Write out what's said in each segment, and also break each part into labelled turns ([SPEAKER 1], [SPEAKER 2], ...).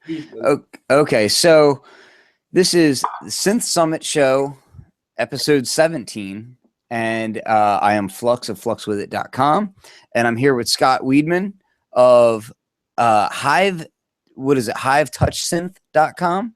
[SPEAKER 1] Weidmann.
[SPEAKER 2] Okay, so this is the Synth Summit Show, episode 17, and I am Flux of Fluxwithit.com, and I'm here with Skot Weidmann of Hyve. What is it? HyveTouchSynth.com?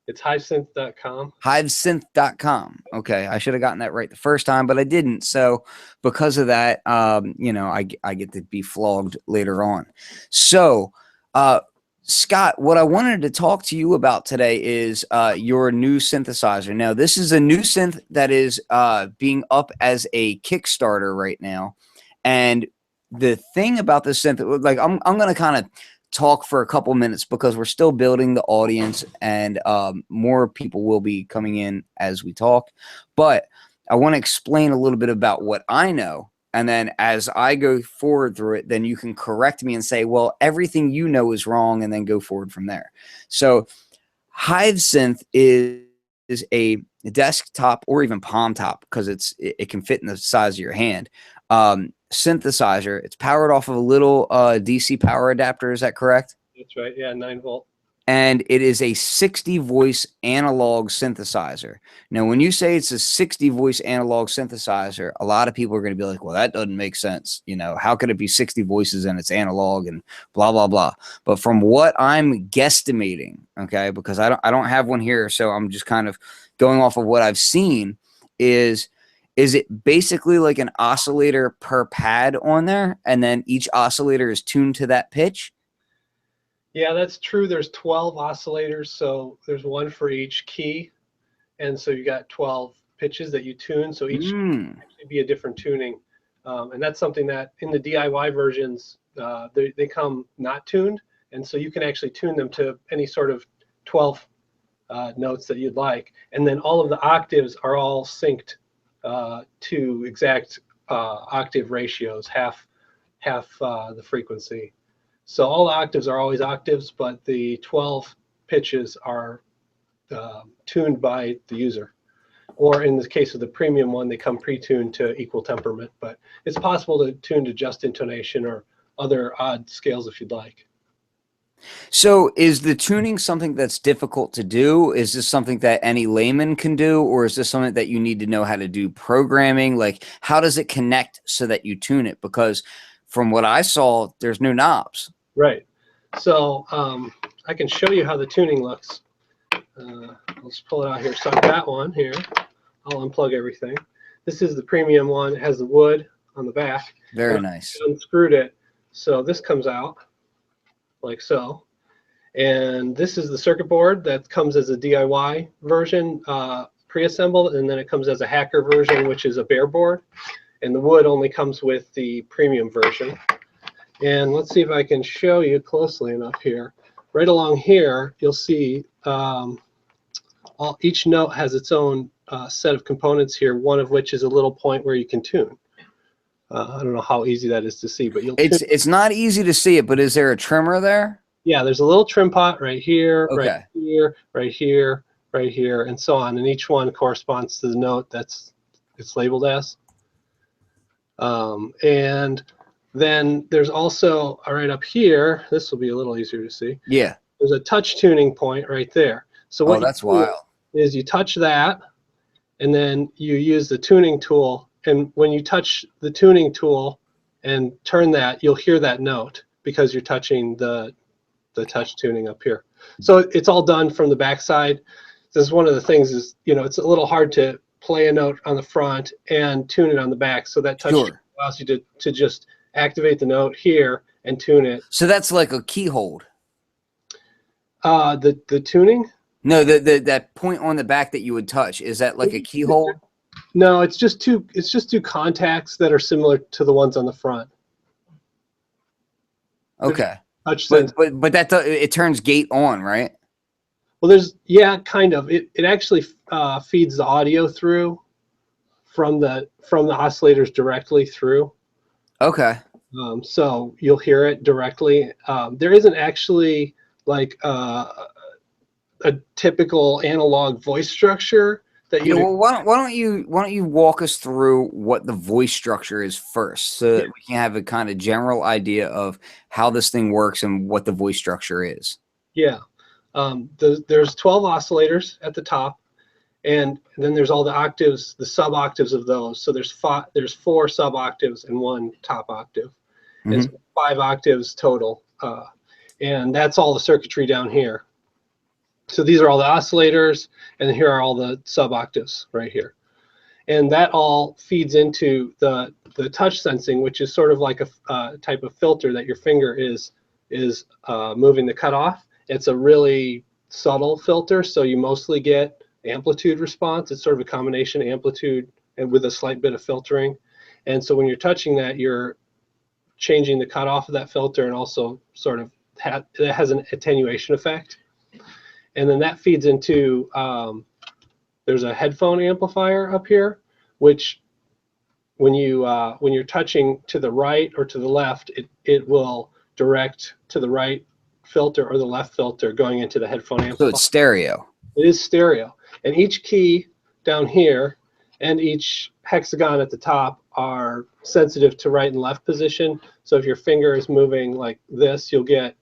[SPEAKER 1] It's HyveSynth.com.
[SPEAKER 2] HyveSynth.com. Okay, I should have gotten that right the first time, but I didn't. So because of that, I get to be flogged later on. So, Skot, what I wanted to talk to you about today is your new synthesizer. Now, this is a new synth that is being up as a Kickstarter right now. And the thing about this synth, like I'm going to kind of talk for a couple minutes because we're still building the audience and more people will be coming in as we talk. But I want to explain a little bit about what I know. And then as I go forward through it, then you can correct me and say, well, everything you know is wrong, and then go forward from there. So Hyve Synth is a desktop or even palm top, because it can fit in the size of your hand. Synthesizer. It's powered off of a little DC power adapter. Is that correct?
[SPEAKER 1] That's right. Yeah, 9-volt.
[SPEAKER 2] And it is a 60 voice analog synthesizer. Now, when you say it's a 60 voice analog synthesizer, a lot of people are going to be like, well, that doesn't make sense. You know, how could it be 60 voices and it's analog and blah, blah, blah. But from what I'm guesstimating, okay, because I don't have one here, so I'm just kind of going off of what I've seen, is it basically like an oscillator per pad on there, and then each oscillator is tuned to that pitch?
[SPEAKER 1] Yeah, that's true. There's 12 oscillators, so there's one for each key, and so you got 12 pitches that you tune. So each can actually be a different tuning, and that's something that in the DIY versions they come not tuned, and so you can actually tune them to any sort of 12 notes that you'd like, and then all of the octaves are all synced to exact octave ratios, half the frequency. So all the octaves are always octaves, but the 12 pitches are tuned by the user. Or in the case of the premium one, they come pre-tuned to equal temperament, but it's possible to tune to just intonation or other odd scales if you'd like.
[SPEAKER 2] So is the tuning something that's difficult to do? Is this something that any layman can do? Or is this something that you need to know how to do programming? Like, how does it connect so that you tune it? Because from what I saw, there's no knobs.
[SPEAKER 1] Right. So I can show you how the tuning looks. Let's pull it out here. So I've got one here. I'll unplug everything. This is the premium one. It has the wood on the back.
[SPEAKER 2] Very nice.
[SPEAKER 1] I unscrewed it. So this comes out like so. And this is the circuit board that comes as a DIY version, pre-assembled, and then it comes as a hacker version, which is a bare board. And the wood only comes with the premium version. And let's see if I can show you closely enough here. Right along here, you'll see each note has its own set of components here, one of which is a little point where you can tune. I don't know how easy that is to see, but
[SPEAKER 2] it's not easy to see it, but is there a trimmer there?
[SPEAKER 1] Yeah, there's a little trim pot right here,
[SPEAKER 2] okay,
[SPEAKER 1] right here, right here, right here, and so on. And each one corresponds to the note it's labeled as. And then there's also, right up here, this will be a little easier to see.
[SPEAKER 2] Yeah.
[SPEAKER 1] There's a touch tuning point right there. So what
[SPEAKER 2] that's wild.
[SPEAKER 1] Is you touch that, and then you use the tuning tool. And when you touch the tuning tool and turn that, you'll hear that note because you're touching the touch tuning up here. So it's all done from the backside. This is one of the things is, it's a little hard to play a note on the front and tune it on the back. So that touch allows you to just activate the note here and tune it.
[SPEAKER 2] So that's like a key hold.
[SPEAKER 1] The tuning?
[SPEAKER 2] No, that point on the back that you would touch, is that like a keyhole?
[SPEAKER 1] No, it's just two contacts that are similar to the ones on the front.
[SPEAKER 2] Okay. But that it turns gate on, right?
[SPEAKER 1] Well, kind of. It actually feeds the audio through from the oscillators directly through.
[SPEAKER 2] Okay.
[SPEAKER 1] So you'll hear it directly. There isn't actually like a typical analog voice structure that you.
[SPEAKER 2] Well, why don't you walk us through what the voice structure is first, so that we can have a kind of general idea of how this thing works and what the voice structure is.
[SPEAKER 1] Yeah. There's 12 oscillators at the top, and then there's all the octaves, the sub octaves of those. So there's 4 sub octaves and 1 top octave. And so 5 octaves total. And that's all the circuitry down here. So these are all the oscillators, and here are all the sub octaves right here. And that all feeds into the touch sensing, which is sort of like a type of filter that your finger is moving the cutoff. It's a really subtle filter, so you mostly get amplitude response. It's sort of a combination amplitude and with a slight bit of filtering. And so when you're touching that, you're changing the cutoff of that filter, and also sort of it has an attenuation effect. And then that feeds into there's a headphone amplifier up here, which when you're touching to the right or to the left, it will direct to the right filter or the left filter going into the headphone amplifier.
[SPEAKER 2] So it's stereo.
[SPEAKER 1] It is stereo. And each key down here and each hexagon at the top are sensitive to right and left position. So if your finger is moving like this, you'll get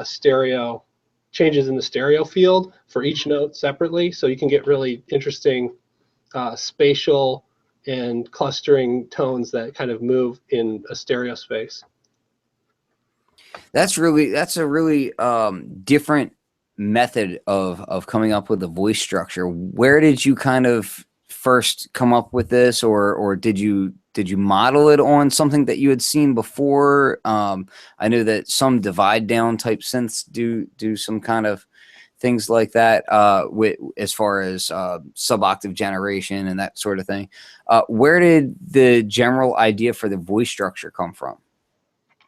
[SPEAKER 1] stereo changes in the stereo field for each note separately. So you can get really interesting spatial and clustering tones that kind of move in a stereo space.
[SPEAKER 2] That's a really different method of coming up with a voice structure. Where did you kind of first come up with this, or did you model it on something that you had seen before? I know that some divide down type synths do some kind of things like that with as far as sub-octave generation and that sort of thing. Where did the general idea for the voice structure come from?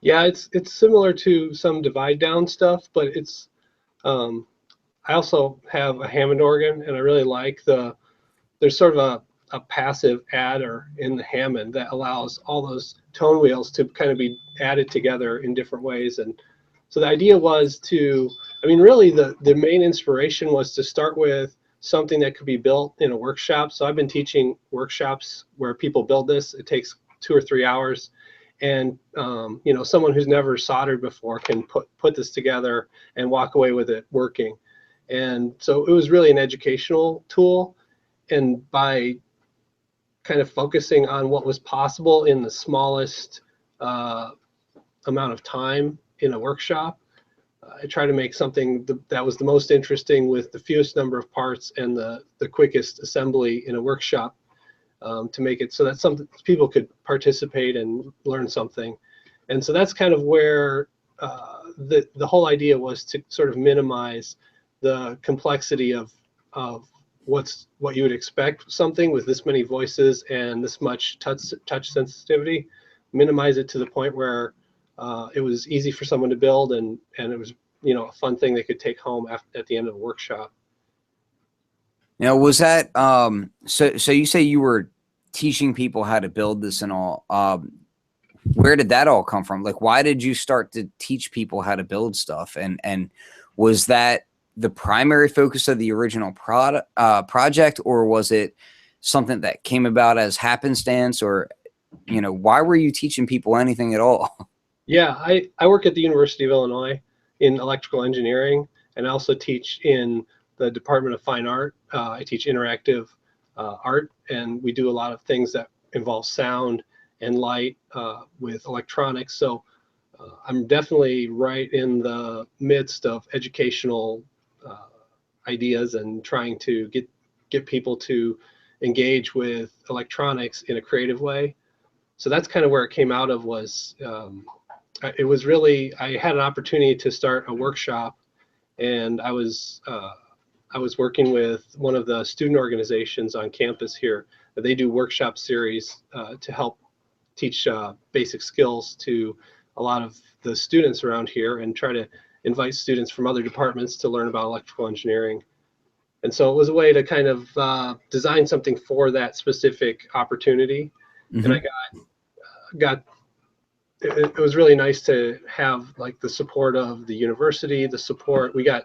[SPEAKER 1] Yeah, it's similar to some divide down stuff, but it's I also have a Hammond organ, and I really like there's sort of a passive adder in the Hammond that allows all those tone wheels to kind of be added together in different ways. And so the idea was really the main inspiration was to start with something that could be built in a workshop. So I've been teaching workshops where people build this. It takes 2 or 3 hours. And someone who's never soldered before can put this together and walk away with it working. And so it was really an educational tool. And by kind of focusing on what was possible in the smallest amount of time in a workshop, I try to make something that was the most interesting with the fewest number of parts and the quickest assembly in a workshop, to make it so that some people could participate and learn something. And so that's kind of where the whole idea was, to sort of minimize the complexity of what you would expect something with this many voices and this much touch sensitivity, minimize it to the point where it was easy for someone to build, and it was a fun thing they could take home at the end of the workshop.
[SPEAKER 2] Now, was that so you say you were teaching people how to build this and all? Where did that all come from? Like, why did you start to teach people how to build stuff? And was that the primary focus of the original project, or was it something that came about as happenstance, or why were you teaching people anything at all?
[SPEAKER 1] Yeah, I work at the University of Illinois in electrical engineering, and I also teach in the Department of Fine Art. I teach interactive art, and we do a lot of things that involve sound and light with electronics. So I'm definitely right in the midst of educational ideas and trying to get people to engage with electronics in a creative way. So that's kind of where it came out of. Was it was really, I had an opportunity to start a workshop, and I was working with one of the student organizations on campus here. They do workshop series to help teach basic skills to a lot of the students around here, and try to invite students from other departments to learn about electrical engineering. And so it was a way to kind of design something for that specific opportunity. Mm-hmm. And it was really nice to have like the support of the university, we got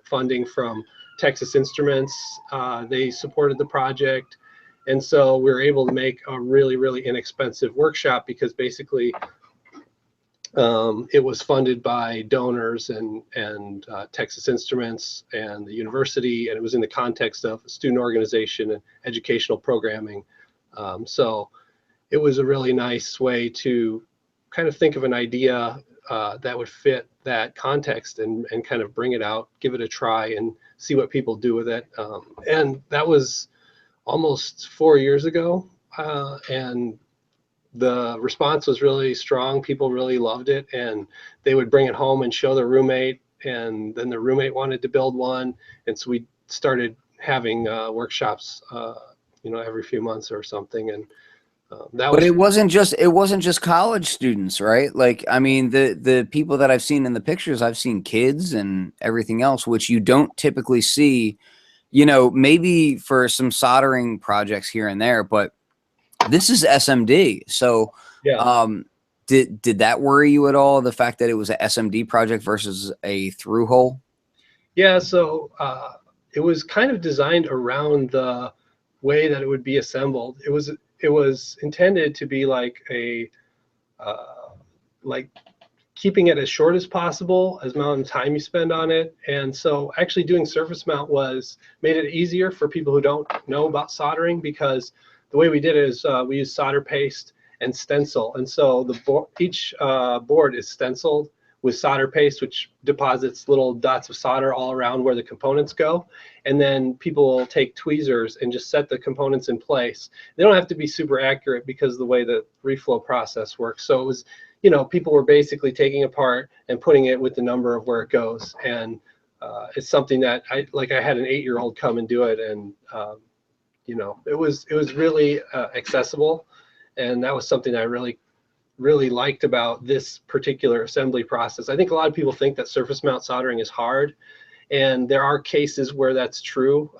[SPEAKER 1] funding from Texas Instruments. They supported the project. And so we were able to make a really, really inexpensive workshop, because basically It was funded by donors and Texas Instruments and the university, and it was in the context of student organization and educational programming. So it was a really nice way to kind of think of an idea that would fit that context and kind of bring it out, give it a try, and see what people do with it. And that was almost 4 years ago, and the response was really strong. People really loved it, and they would bring it home and show their roommate, and then the roommate wanted to build one, and so we started having workshops, every few months or something, and that
[SPEAKER 2] But
[SPEAKER 1] was.
[SPEAKER 2] it wasn't just college students, right? Like, I mean, the people that I've seen in the pictures, I've seen kids and everything else, which you don't typically see, maybe for some soldering projects here and there, but this is SMD. So,
[SPEAKER 1] Yeah.
[SPEAKER 2] did that worry you at all? The fact that it was a SMD project versus a through hole?
[SPEAKER 1] Yeah, so it was kind of designed around the way that it would be assembled. It was intended to be like like keeping it as short as possible, as amount of time you spend on it. And so actually doing surface mount made it easier for people who don't know about soldering, because the way we did it is we used solder paste and stencil. And so each board is stenciled with solder paste, which deposits little dots of solder all around where the components go. And then people will take tweezers and just set the components in place. They don't have to be super accurate because of the way the reflow process works. So it was, people were basically taking apart and putting it with the number of where it goes. And it's something that I had an 8-year-old come and do it. And, it was really accessible. And that was something I really liked about this particular assembly process. I think a lot of people think that surface mount soldering is hard, and there are cases where that's true.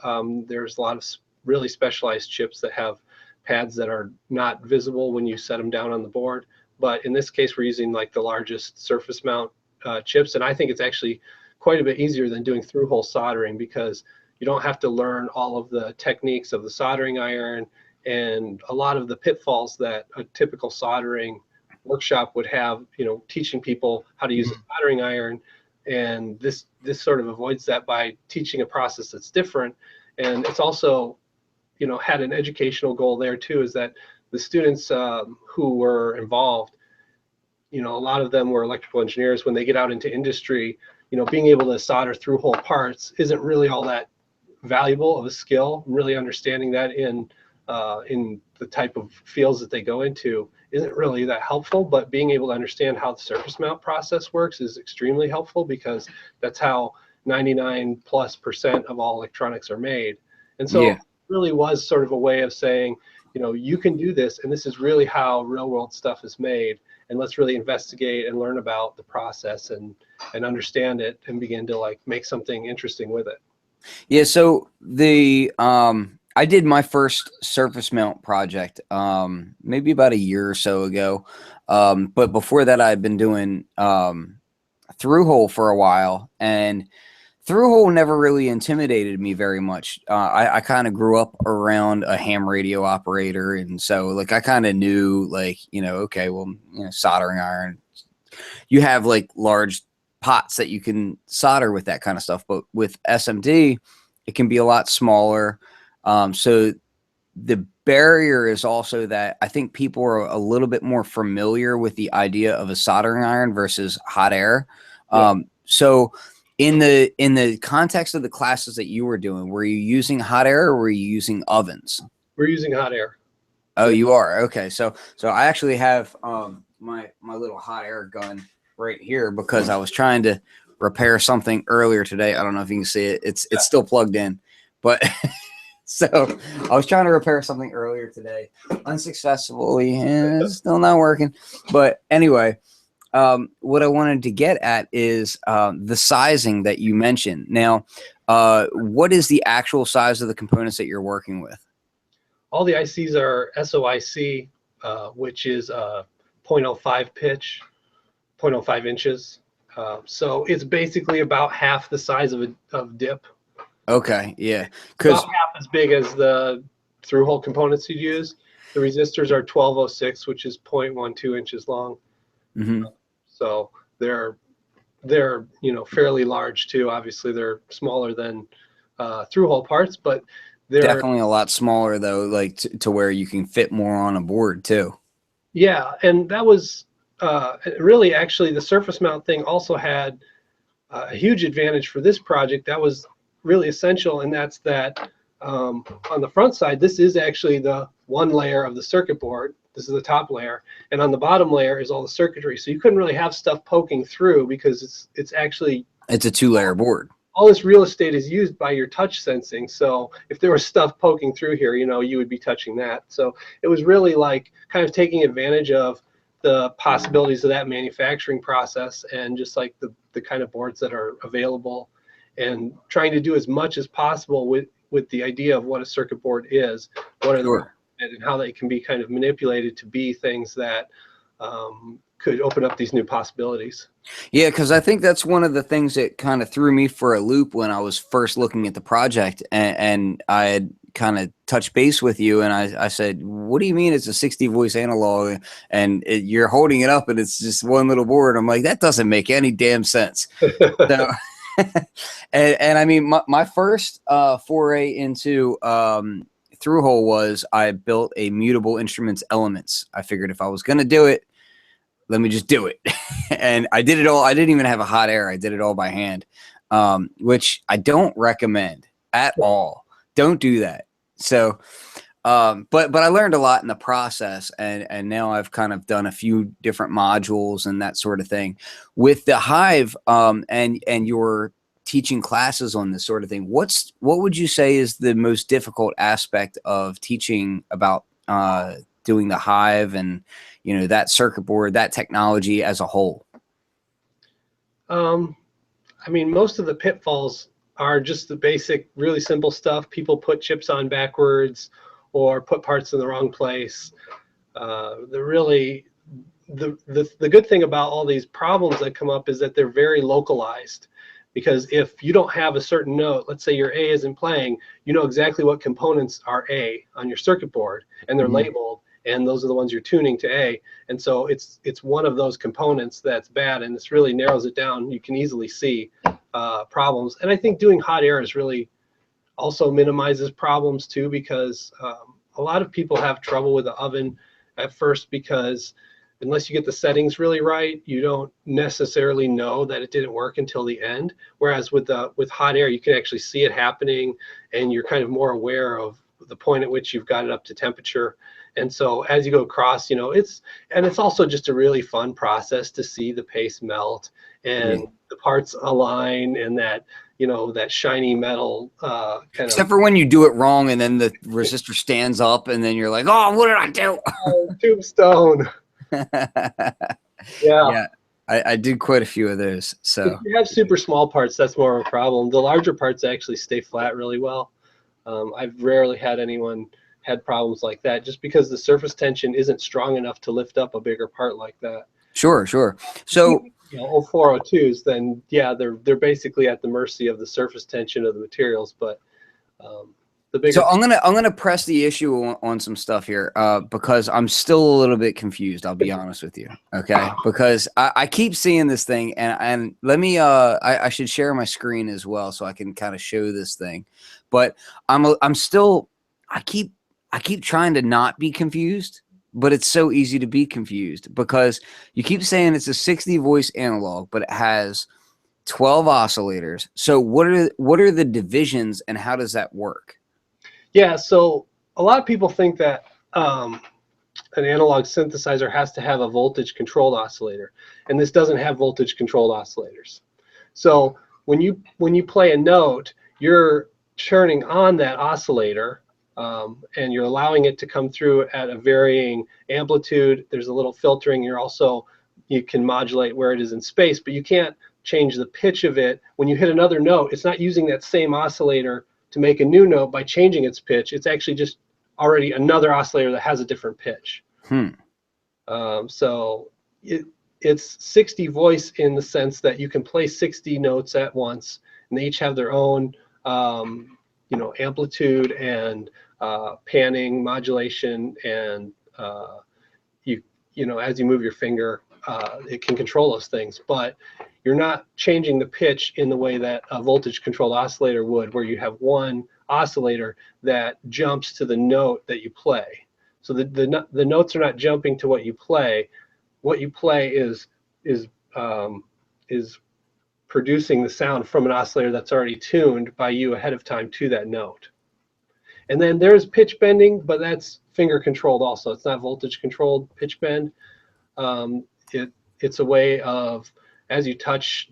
[SPEAKER 1] There's a lot of really specialized chips that have pads that are not visible when you set them down on the board. But in this case, we're using like the largest surface mount chips, and I think it's actually quite a bit easier than doing through hole soldering, because you don't have to learn all of the techniques of the soldering iron and a lot of the pitfalls that a typical soldering workshop would have, teaching people how to use a soldering iron. And this sort of avoids that by teaching a process that's different. And it's also, had an educational goal there too, is that the students who were involved, a lot of them were electrical engineers. When they get out into industry, being able to solder through hole parts isn't really all that valuable of a skill. Really understanding that in the type of fields that they go into isn't really that helpful, but being able to understand how the surface mount process works is extremely helpful, because that's how 99+% of all electronics are made. And so
[SPEAKER 2] Yeah.
[SPEAKER 1] it really was sort of a way of saying, you can do this, and this is really how real world stuff is made, and let's really investigate and learn about the process and understand it and begin to make something interesting with it.
[SPEAKER 2] Yeah, so I did my first surface mount project maybe about a year or so ago. But before that, I'd been doing through hole for a while, and through hole never really intimidated me very much. I kind of grew up around a ham radio operator, and so I kind of knew okay, well, soldering iron, you have large pots that you can solder with that kind of stuff, but with SMD, it can be a lot smaller. So the barrier is also that I think people are a little bit more familiar with the idea of a soldering iron versus hot air.
[SPEAKER 1] Yeah.
[SPEAKER 2] So in the context of the classes that you were doing, were you using hot air or were you using ovens?
[SPEAKER 1] We're using hot air.
[SPEAKER 2] Oh, you are? Okay. So I actually have my little hot air gun right here, because I was trying to repair something earlier today. I don't know if you can see it. It's still plugged in, but so I was trying to repair something earlier today unsuccessfully, and it's still not working. But anyway, what I wanted to get at is the sizing that you mentioned. Now, what is the actual size of the components that you're working with?
[SPEAKER 1] All the ICs are SOIC, which is 0.05 pitch, 0.05 inches. So it's basically about half the size of dip.
[SPEAKER 2] Okay, yeah, because
[SPEAKER 1] about half as big as the through hole components you'd use. The resistors are 1206, which is 0.12 inches long. So they're fairly large too. Obviously, they're smaller than through-hole parts, but they're
[SPEAKER 2] definitely a lot smaller though, like to where you can fit more on a board too.
[SPEAKER 1] Yeah, and that was really actually the surface mount thing also had a huge advantage for this project. That was really essential, and that's that on the front side, this is actually the one layer of the circuit board. This is the top layer, and on the bottom layer is all the circuitry. So you couldn't really have stuff poking through because it's actually
[SPEAKER 2] a 2-layer board.
[SPEAKER 1] All this real estate is used by your touch sensing. So if there was stuff poking through here, you would be touching that. So it was really like kind of taking advantage of the possibilities of that manufacturing process and just like the kind of boards that are available, and trying to do as much as possible with the idea of what a circuit board is, what are the and how they can be kind of manipulated to be things that could open up these new possibilities.
[SPEAKER 2] Yeah, because I think that's one of the things that kind of threw me for a loop when I was first looking at the project, and I had kind of touched base with you, and I said, what do you mean it's a 60 voice analog and you're holding it up and it's just one little board? I'm like, that doesn't make any damn sense. So, and I mean, my first foray into through hole was I built a mutable instruments elements. I figured if I was going to do it, let me just do it. And I did it all. I didn't even have a hot air. I did it all by hand, which I don't recommend at all. Don't do that. So, but I learned a lot in the process, and now I've kind of done a few different modules and that sort of thing with the Hyve, and your teaching classes on this sort of thing. What would you say is the most difficult aspect of teaching about doing the Hyve and that circuit board, that technology as a whole?
[SPEAKER 1] I mean, most of the pitfalls are just the basic, really simple stuff. People put chips on backwards or put parts in the wrong place. The good thing about all these problems that come up is that they're very localized. Because if you don't have a certain note, let's say your A isn't playing, you know exactly what components are A on your circuit board, and they're labeled, and those are the ones you're tuning to A. And so it's one of those components that's bad, and this really narrows it down. You can easily see problems. And I think doing hot air is really also minimizes problems too, because a lot of people have trouble with the oven at first because unless you get the settings really right, you don't necessarily know that it didn't work until the end. Whereas with hot air, you can actually see it happening, and you're kind of more aware of the point at which you've got it up to temperature. And so as you go across, it's also just a really fun process to see the paste melt and the parts align, and that that shiny metal
[SPEAKER 2] except for when you do it wrong and then the resistor stands up and then you're like, oh, what did I do?
[SPEAKER 1] Tombstone. Yeah,
[SPEAKER 2] I did quite a few of those. So
[SPEAKER 1] if you have super small parts, that's more of a problem. The larger parts actually stay flat really well. I've rarely had anyone had problems like that, just because the surface tension isn't strong enough to lift up a bigger part like that.
[SPEAKER 2] Sure. So
[SPEAKER 1] 0402s, then yeah, they're basically at the mercy of the surface tension of the materials. But the bigger.
[SPEAKER 2] So I'm gonna press the issue on some stuff here because I'm still a little bit confused. I'll be honest with you, okay? Because I keep seeing this thing, and let me I should share my screen as well so I can kind of show this thing. But I'm still I keep trying to not be confused, but it's so easy to be confused because you keep saying it's a 60 voice analog, but it has 12 oscillators. So what are the divisions, and how does that work?
[SPEAKER 1] Yeah, so a lot of people think that an analog synthesizer has to have a voltage controlled oscillator, and this doesn't have voltage controlled oscillators. So when you play a note, you're turning on that oscillator, and you're allowing it to come through at a varying amplitude. There's a little filtering. You can modulate where it is in space, but you can't change the pitch of it. When you hit another note, it's not using that same oscillator to make a new note by changing its pitch. It's actually just already another oscillator that has a different pitch. So it's 60 voice in the sense that you can play 60 notes at once, and they each have their own amplitude and panning, modulation, and as you move your finger, it can control those things, but you're not changing the pitch in the way that a voltage controlled oscillator would, where you have one oscillator that jumps to the note that you play. So the notes are not jumping to what you play. What you play is producing the sound from an oscillator that's already tuned by you ahead of time to that note. And then there's pitch bending, but that's finger controlled also. It's not voltage controlled pitch bend. It's a way of, as you touch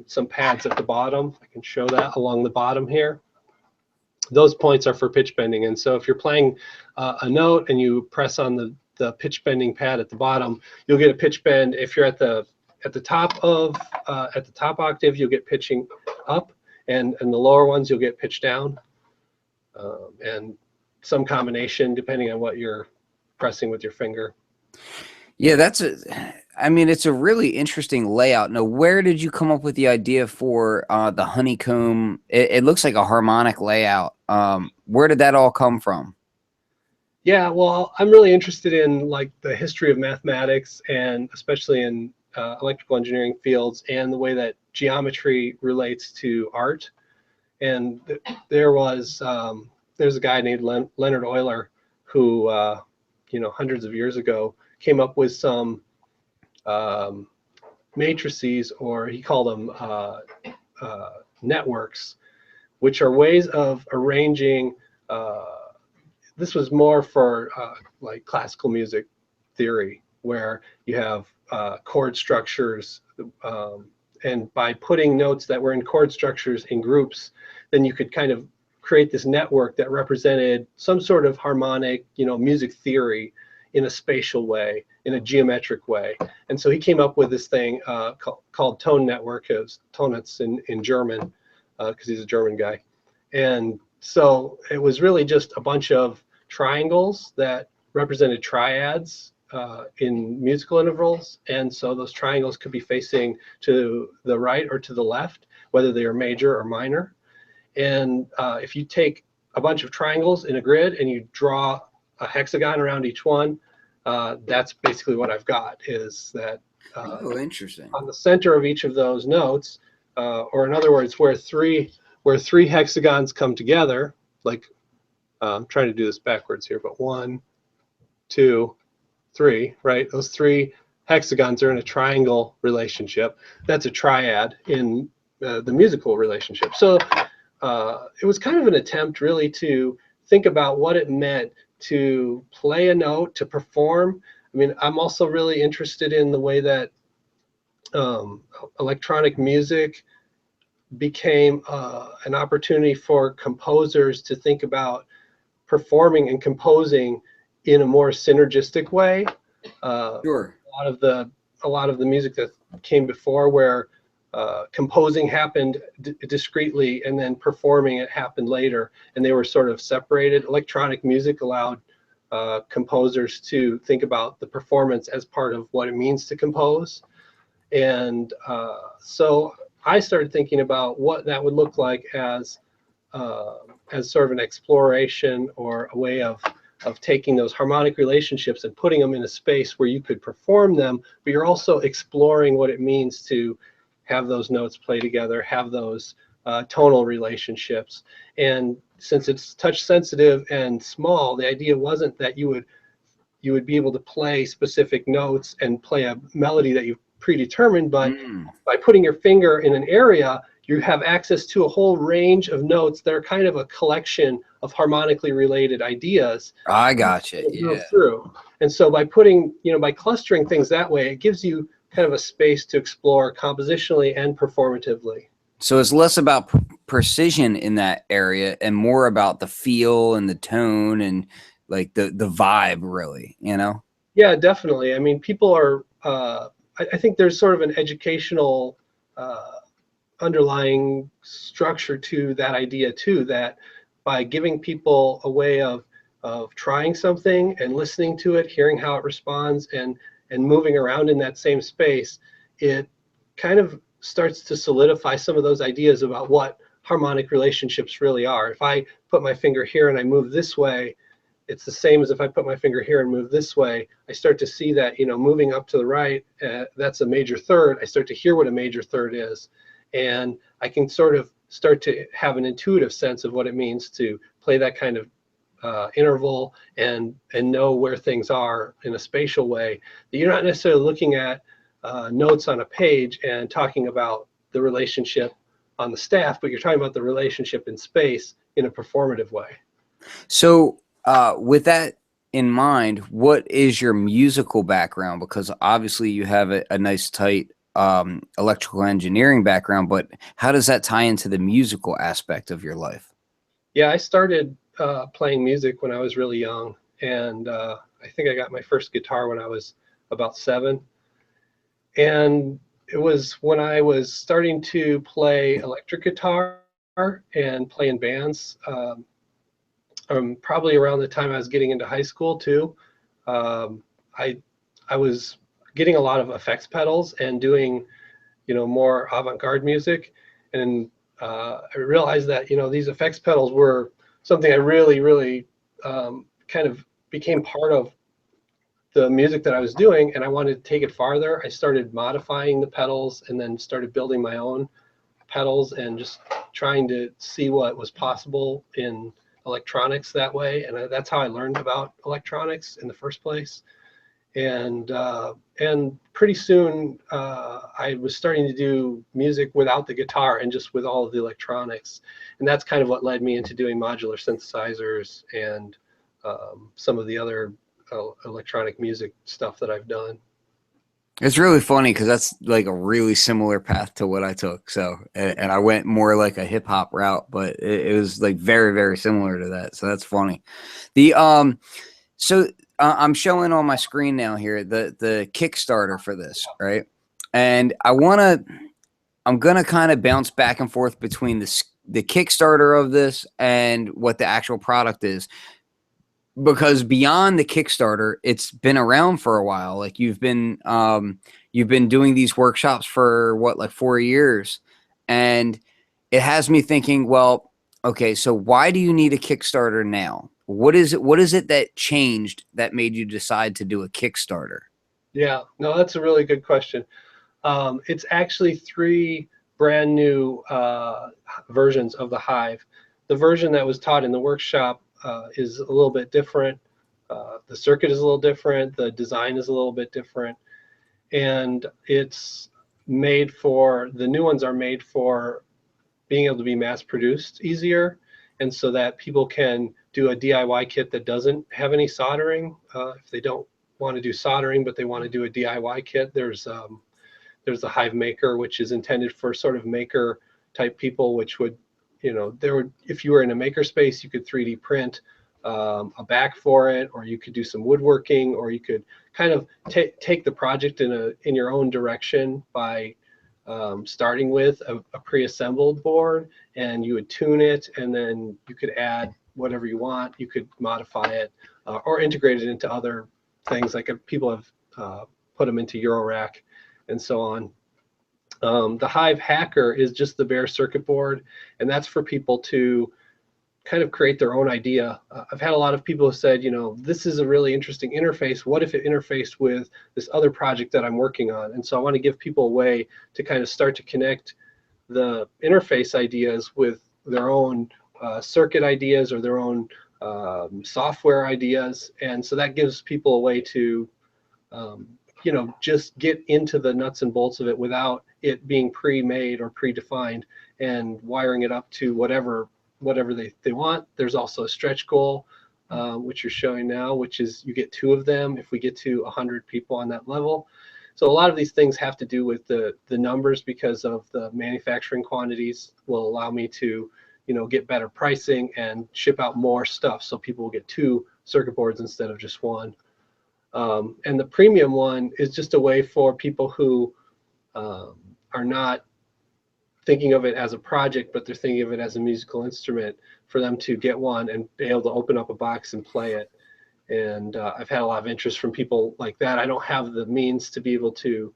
[SPEAKER 1] some pads at the bottom, I can show that along the bottom here. Those points are for pitch bending. And so if you're playing a note and you press on the pitch bending pad at the bottom, you'll get a pitch bend. If you're at the top octave, you'll get pitching up, and the lower ones you'll get pitch down, and some combination depending on what you're pressing with your finger.
[SPEAKER 2] Yeah, it's a really interesting layout. Now, where did you come up with the idea for the honeycomb? It looks like a harmonic layout. Where did that all come from?
[SPEAKER 1] Yeah, well, I'm really interested in like the history of mathematics, and especially in electrical engineering fields, and the way that geometry relates to art. And there's a guy named Leonard Euler who, hundreds of years ago, came up with some matrices, or he called them networks, which are ways of arranging. This was more for like classical music theory, where you have chord structures, and by putting notes that were in chord structures in groups, then you could kind of create this network that represented some sort of harmonic, music theory in a spatial way, in a geometric way. And so he came up with this thing called tone network, Tonets in German, because he's a German guy. And so it was really just a bunch of triangles that represented triads in musical intervals. And so those triangles could be facing to the right or to the left, whether they are major or minor. And if you take a bunch of triangles in a grid and you draw a hexagon around each one, that's basically what I've got, is that
[SPEAKER 2] Interesting.
[SPEAKER 1] on the center of each of those notes, or in other words, where three hexagons come together, like I'm trying to do this backwards here, but 1, 2, 3, right? Those 3 hexagons are in a triangle relationship. That's a triad in the musical relationship. So it was kind of an attempt really to think about what it meant to play a note, to perform. I mean, I'm also really interested in the way that electronic music became an opportunity for composers to think about performing and composing in a more synergistic way.
[SPEAKER 2] Sure.
[SPEAKER 1] A lot of the music that came before, where composing happened discreetly and then performing it happened later, and they were sort of separated. Electronic music allowed composers to think about the performance as part of what it means to compose. And so I started thinking about what that would look like as sort of an exploration, or a way of taking those harmonic relationships and putting them in a space where you could perform them, but you're also exploring what it means to have those notes play together, have those tonal relationships. And since it's touch sensitive and small, the idea wasn't that you would be able to play specific notes and play a melody that you've predetermined, but by putting your finger in an area, you have access to a whole range of notes that are kind of a collection of harmonically related ideas.
[SPEAKER 2] I gotcha. Yeah.
[SPEAKER 1] Through. And so by putting, by clustering things that way, it gives you kind of a space to explore compositionally and performatively.
[SPEAKER 2] So it's less about precision in that area and more about the feel and the tone and like the vibe, really, Yeah,
[SPEAKER 1] definitely. I mean, people are, I think there's sort of an educational underlying structure to that idea too, that by giving people a way of trying something and listening to it, hearing how it responds, and moving around in that same space, it kind of starts to solidify some of those ideas about what harmonic relationships really are. If I put my finger here and I move this way, it's the same as if I put my finger here and move this way. I start to see that, moving up to the right, that's a major third. I start to hear what a major third is. And I can sort of start to have an intuitive sense of what it means to play that kind of interval and know where things are in a spatial way. That you're not necessarily looking at notes on a page and talking about the relationship on the staff, but you're talking about the relationship in space in a performative way.
[SPEAKER 2] So with that in mind, what is your musical background? Because obviously you have a nice tight electrical engineering background, but how does that tie into the musical aspect of your life?
[SPEAKER 1] Yeah, I started playing music when I was really young, and I think I got my first guitar when I was about 7. And it was when I was starting to play electric guitar and play in bands, probably around the time I was getting into high school too. I was getting a lot of effects pedals and doing, more avant-garde music, and I realized that these effects pedals were something I really, really kind of became part of the music that I was doing, and I wanted to take it farther. I started modifying the pedals and then started building my own pedals and just trying to see what was possible in electronics that way. And that's how I learned about electronics in the first place. And pretty soon I was starting to do music without the guitar and just with all of the electronics. And that's kind of what led me into doing modular synthesizers and some of the other electronic music stuff that I've done.
[SPEAKER 2] It's really funny because that's like a really similar path to what I took. So, and I went more like a hip hop route, but it was like very, very similar to that. So that's funny. So I'm showing on my screen now here the Kickstarter for this, right? And I'm gonna kind of bounce back and forth between the Kickstarter of this and what the actual product is. Because beyond the Kickstarter, it's been around for a while. Like you've been doing these workshops for what, like 4 years, and it has me thinking, well, okay, so why do you need a Kickstarter now? What is it that changed that made you decide to do a Kickstarter?
[SPEAKER 1] Yeah, no, that's a really good question. It's actually 3 brand new versions of the Hyve. The version that was taught in the workshop is a little bit different. The circuit is a little different. The design is a little bit different. And it's made for, the new ones are made for being able to be mass produced easier. And so that people can do a DIY kit that doesn't have any soldering. If they don't want to do soldering, but they want to do a DIY kit, there's the Hyve Maker, which is intended for sort of maker type people, which would, if you were in a maker space, you could 3D print a back for it, or you could do some woodworking, or you could kind of take the project in your own direction by starting with a pre-assembled board, and you would tune it, and then you could add whatever you want. You could modify it or integrate it into other things, like people have put them into Eurorack and so on. The Hyve Hacker is just the bare circuit board, and that's for people to kind of create their own idea. I've had a lot of people who said, this is a really interesting interface. What if it interfaced with this other project that I'm working on? And so I want to give people a way to kind of start to connect the interface ideas with their own circuit ideas or their own software ideas. And so that gives people a way to just get into the nuts and bolts of it without it being pre-made or predefined, and wiring it up to whatever they want. There's also a stretch goal, which you're showing now, which is you get 2 of them if we get to 100 people on that level. So a lot of these things have to do with the numbers, because of the manufacturing quantities will allow me to get better pricing and ship out more stuff, so people will get 2 circuit boards instead of just 1. And the premium one is just a way for people who are not thinking of it as a project, but they're thinking of it as a musical instrument, for them to get one and be able to open up a box and play it. And I've had a lot of interest from people like that. I don't have the means to be able to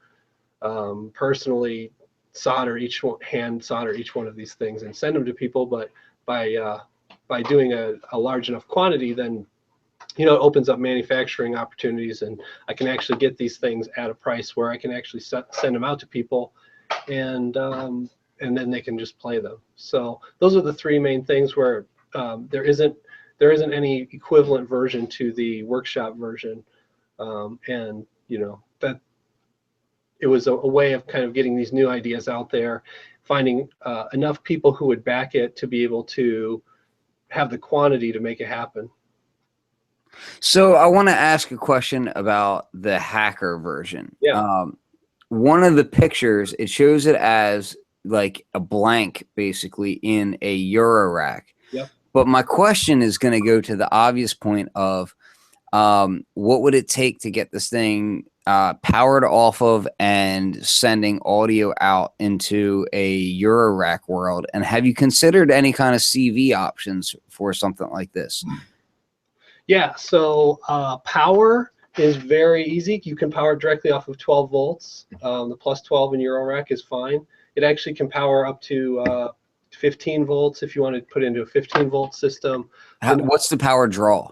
[SPEAKER 1] personally hand solder each one of these things and send them to people, but by doing a large enough quantity, then you know, it opens up manufacturing opportunities, and I can actually get these things at a price where I can actually send them out to people, and then they can just play them. So those are the three main things where there isn't any equivalent version to the workshop version, and you know, that it was a way of kind of getting these new ideas out there, finding enough people who would back it to be able to have the quantity to make it happen.
[SPEAKER 2] So I want to ask a question about the hacker version.
[SPEAKER 1] Yeah.
[SPEAKER 2] One of the pictures, it shows it as like a blank basically in a Eurorack.
[SPEAKER 1] Yep.
[SPEAKER 2] But my question is going to go to the obvious point of what would it take to get this thing powered off of and sending audio out into a Eurorack world? And have you considered any kind of CV options for something like this?
[SPEAKER 1] Yeah, so power is very easy. You can power directly off of 12 volts. The plus 12 in Eurorack is fine. It actually can power up to 15 volts if you want to put into a 15-volt system.
[SPEAKER 2] What's the power draw?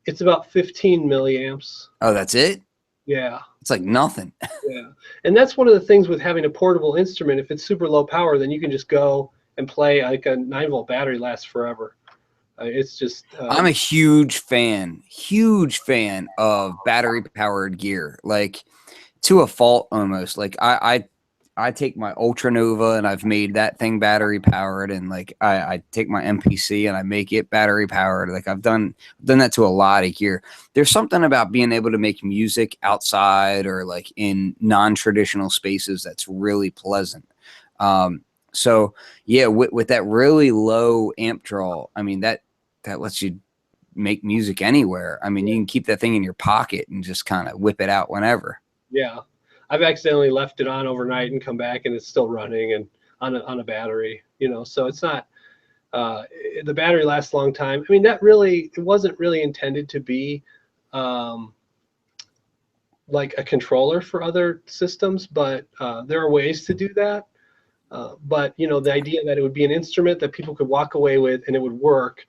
[SPEAKER 1] It's about 15 milliamps.
[SPEAKER 2] Oh, that's it?
[SPEAKER 1] Yeah.
[SPEAKER 2] It's like nothing.
[SPEAKER 1] Yeah. And that's one of the things with having a portable instrument. If it's super low power, then you can just go and play. Like a 9-volt battery lasts forever. It's just
[SPEAKER 2] I'm a huge fan of battery powered gear, like to a fault almost. Like I take my Ultranova and I've made that thing battery powered, and like I take my MPC and I make it battery powered. Like I've done that to a lot of gear. There's something about being able to make music outside or like in non-traditional spaces that's really pleasant. So yeah, with that really low amp draw, I mean that lets you make music anywhere. I mean, you can keep that thing in your pocket and just kind of whip it out whenever.
[SPEAKER 1] Yeah, I've accidentally left it on overnight and come back and it's still running and on a battery, you know. So it's not the battery lasts a long time. I mean, it wasn't really intended to be like a controller for other systems, but there are ways to do that. But you know, the idea that it would be an instrument that people could walk away with and it would work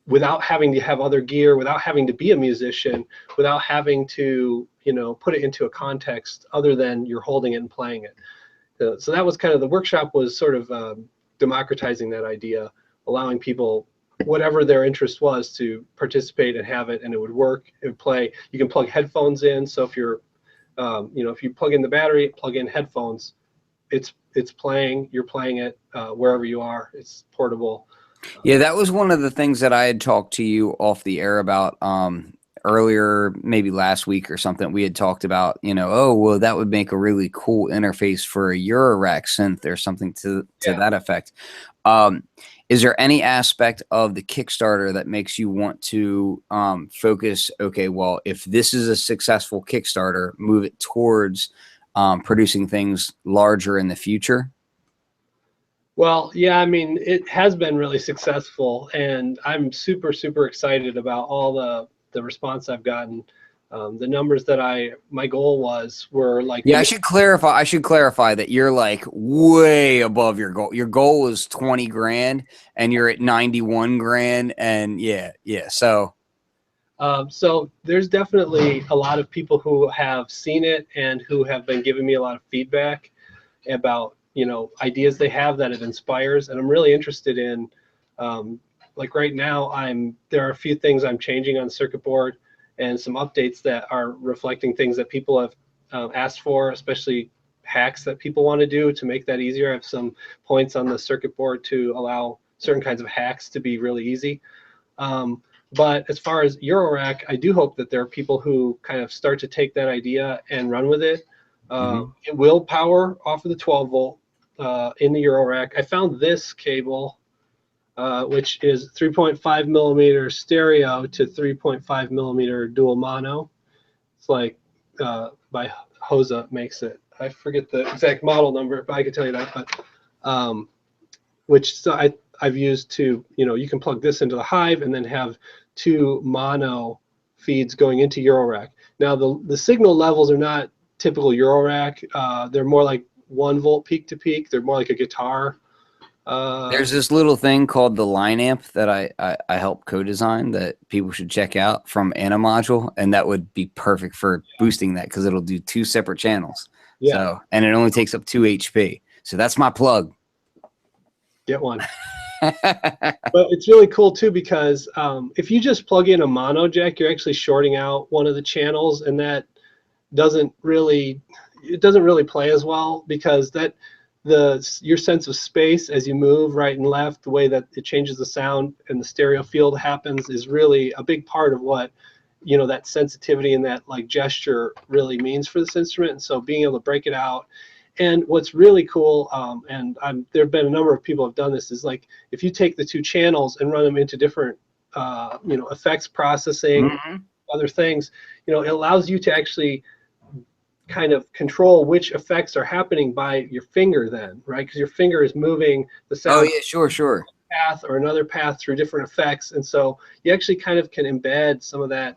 [SPEAKER 1] without having to have other gear, without having to be a musician, without having to, you know, put it into a context other than you're holding it and playing it. So that was kind of, the workshop was sort of democratizing that idea, allowing people, whatever their interest was, to participate and have it, and it would work, it would play. You can plug headphones in, so if you're, you know, if you plug in the battery, plug in headphones, it's playing, you're playing it wherever you are, it's portable.
[SPEAKER 2] Yeah, that was one of the things that I had talked to you off the air about earlier, maybe last week or something. We had talked about, you know, oh, well, that would make a really cool interface for a Eurorack synth or something to that effect. Is there any aspect of the Kickstarter that makes you want to focus, okay, well, if this is a successful Kickstarter, move it towards producing things larger in the future?
[SPEAKER 1] Well, yeah, I mean, it has been really successful, and I'm super, super excited about all the response I've gotten. The numbers that my goal were like.
[SPEAKER 2] Yeah, I should clarify that you're like way above your goal. Your goal is 20 grand and you're at 91 grand. And yeah. So
[SPEAKER 1] there's definitely a lot of people who have seen it and who have been giving me a lot of feedback about, you know, ideas they have that it inspires, and I'm really interested in, like right now, there are a few things I'm changing on the circuit board and some updates that are reflecting things that people have asked for, especially hacks that people want to do to make that easier. I have some points on the circuit board to allow certain kinds of hacks to be really easy. But as far as Eurorack, I do hope that there are people who kind of start to take that idea and run with it. It will power off of the 12 volt in the Eurorack. I found this cable, which is 3.5 millimeter stereo to 3.5 millimeter dual mono. It's like by Hosa makes it. I forget the exact model number, but I can tell you that. But which I've used to, you know, you can plug this into the Hyve and then have 2 mono feeds going into Eurorack. Now the signal levels are not typical Eurorack. They're more like 1 volt peak to peak. They're more like a guitar.
[SPEAKER 2] There's this little thing called the line amp that I help co-design that people should check out from Animodule, and that would be perfect for boosting that because it'll do 2 separate channels.
[SPEAKER 1] Yeah.
[SPEAKER 2] So, and it only takes up 2 HP. So that's my plug.
[SPEAKER 1] Get one. But it's really cool too because if you just plug in a mono jack, you're actually shorting out one of the channels, and that doesn't really play as well because your sense of space as you move right and left, the way that it changes the sound and the stereo field happens is really a big part of what that sensitivity and that like gesture really means for this instrument. And so being able to break it out. And what's really cool, and there have been a number of people who have done this, is like if you take the 2 channels and run them into different, effects processing, other things, it allows you to actually kind of control which effects are happening by your finger then, right? Because your finger is moving the sound.
[SPEAKER 2] Oh yeah, sure.
[SPEAKER 1] Path or another path through different effects, and so you actually kind of can embed some of that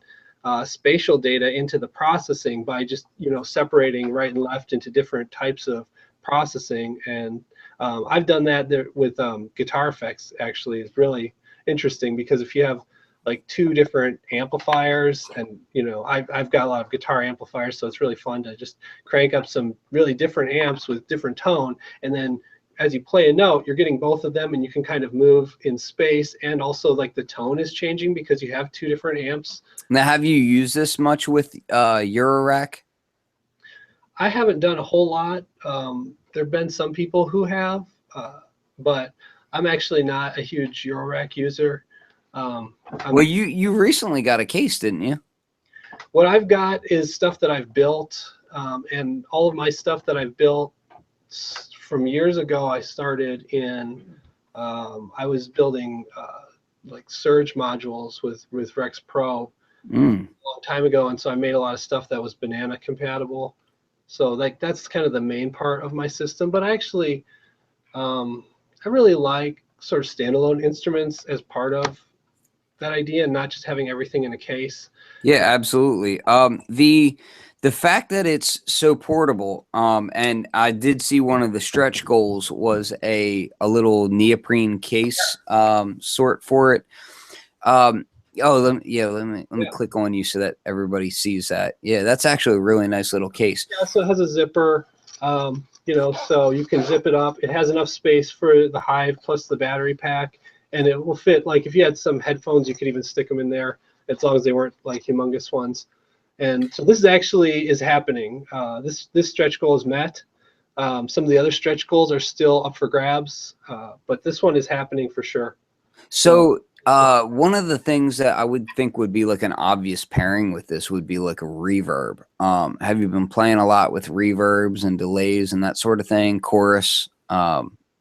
[SPEAKER 1] spatial data into the processing by just separating right and left into different types of processing. And I've done that there with guitar effects. Actually, it's really interesting because if you have like 2 different amplifiers, and I've got a lot of guitar amplifiers, so it's really fun to just crank up some really different amps with different tone, and then as you play a note, you're getting both of them, and you can kind of move in space, and also like the tone is changing because you have 2 different amps.
[SPEAKER 2] Now, have you used this much with Eurorack?
[SPEAKER 1] I haven't done a whole lot. There have been some people who have, but I'm actually not a huge Eurorack user.
[SPEAKER 2] Well, you recently got a case, didn't you?
[SPEAKER 1] What I've got is stuff that I've built, and all of my stuff that I've built from years ago. I started in, I was building like surge modules with Rex Pro a long time ago, and so I made a lot of stuff that was banana compatible. So like that's kind of the main part of my system. But I actually, I really like sort of standalone instruments as part of that idea, and not just having everything in a case.
[SPEAKER 2] Yeah, absolutely. The fact that it's so portable, and I did see one of the stretch goals was a little neoprene case sort for it. Let me click on you so that everybody sees that. Yeah, that's actually a really nice little case.
[SPEAKER 1] Yeah, so it has a zipper, so you can zip it up. It has enough space for the Hyve plus the battery pack, and it will fit. Like if you had some headphones, you could even stick them in there as long as they weren't like humongous ones. And so this is happening. This stretch goal is met. Some of the other stretch goals are still up for grabs, but this one is happening for sure.
[SPEAKER 2] So one of the things that I would think would be like an obvious pairing with this would be like a reverb. Have you been playing a lot with reverbs and delays and that sort of thing? Chorus.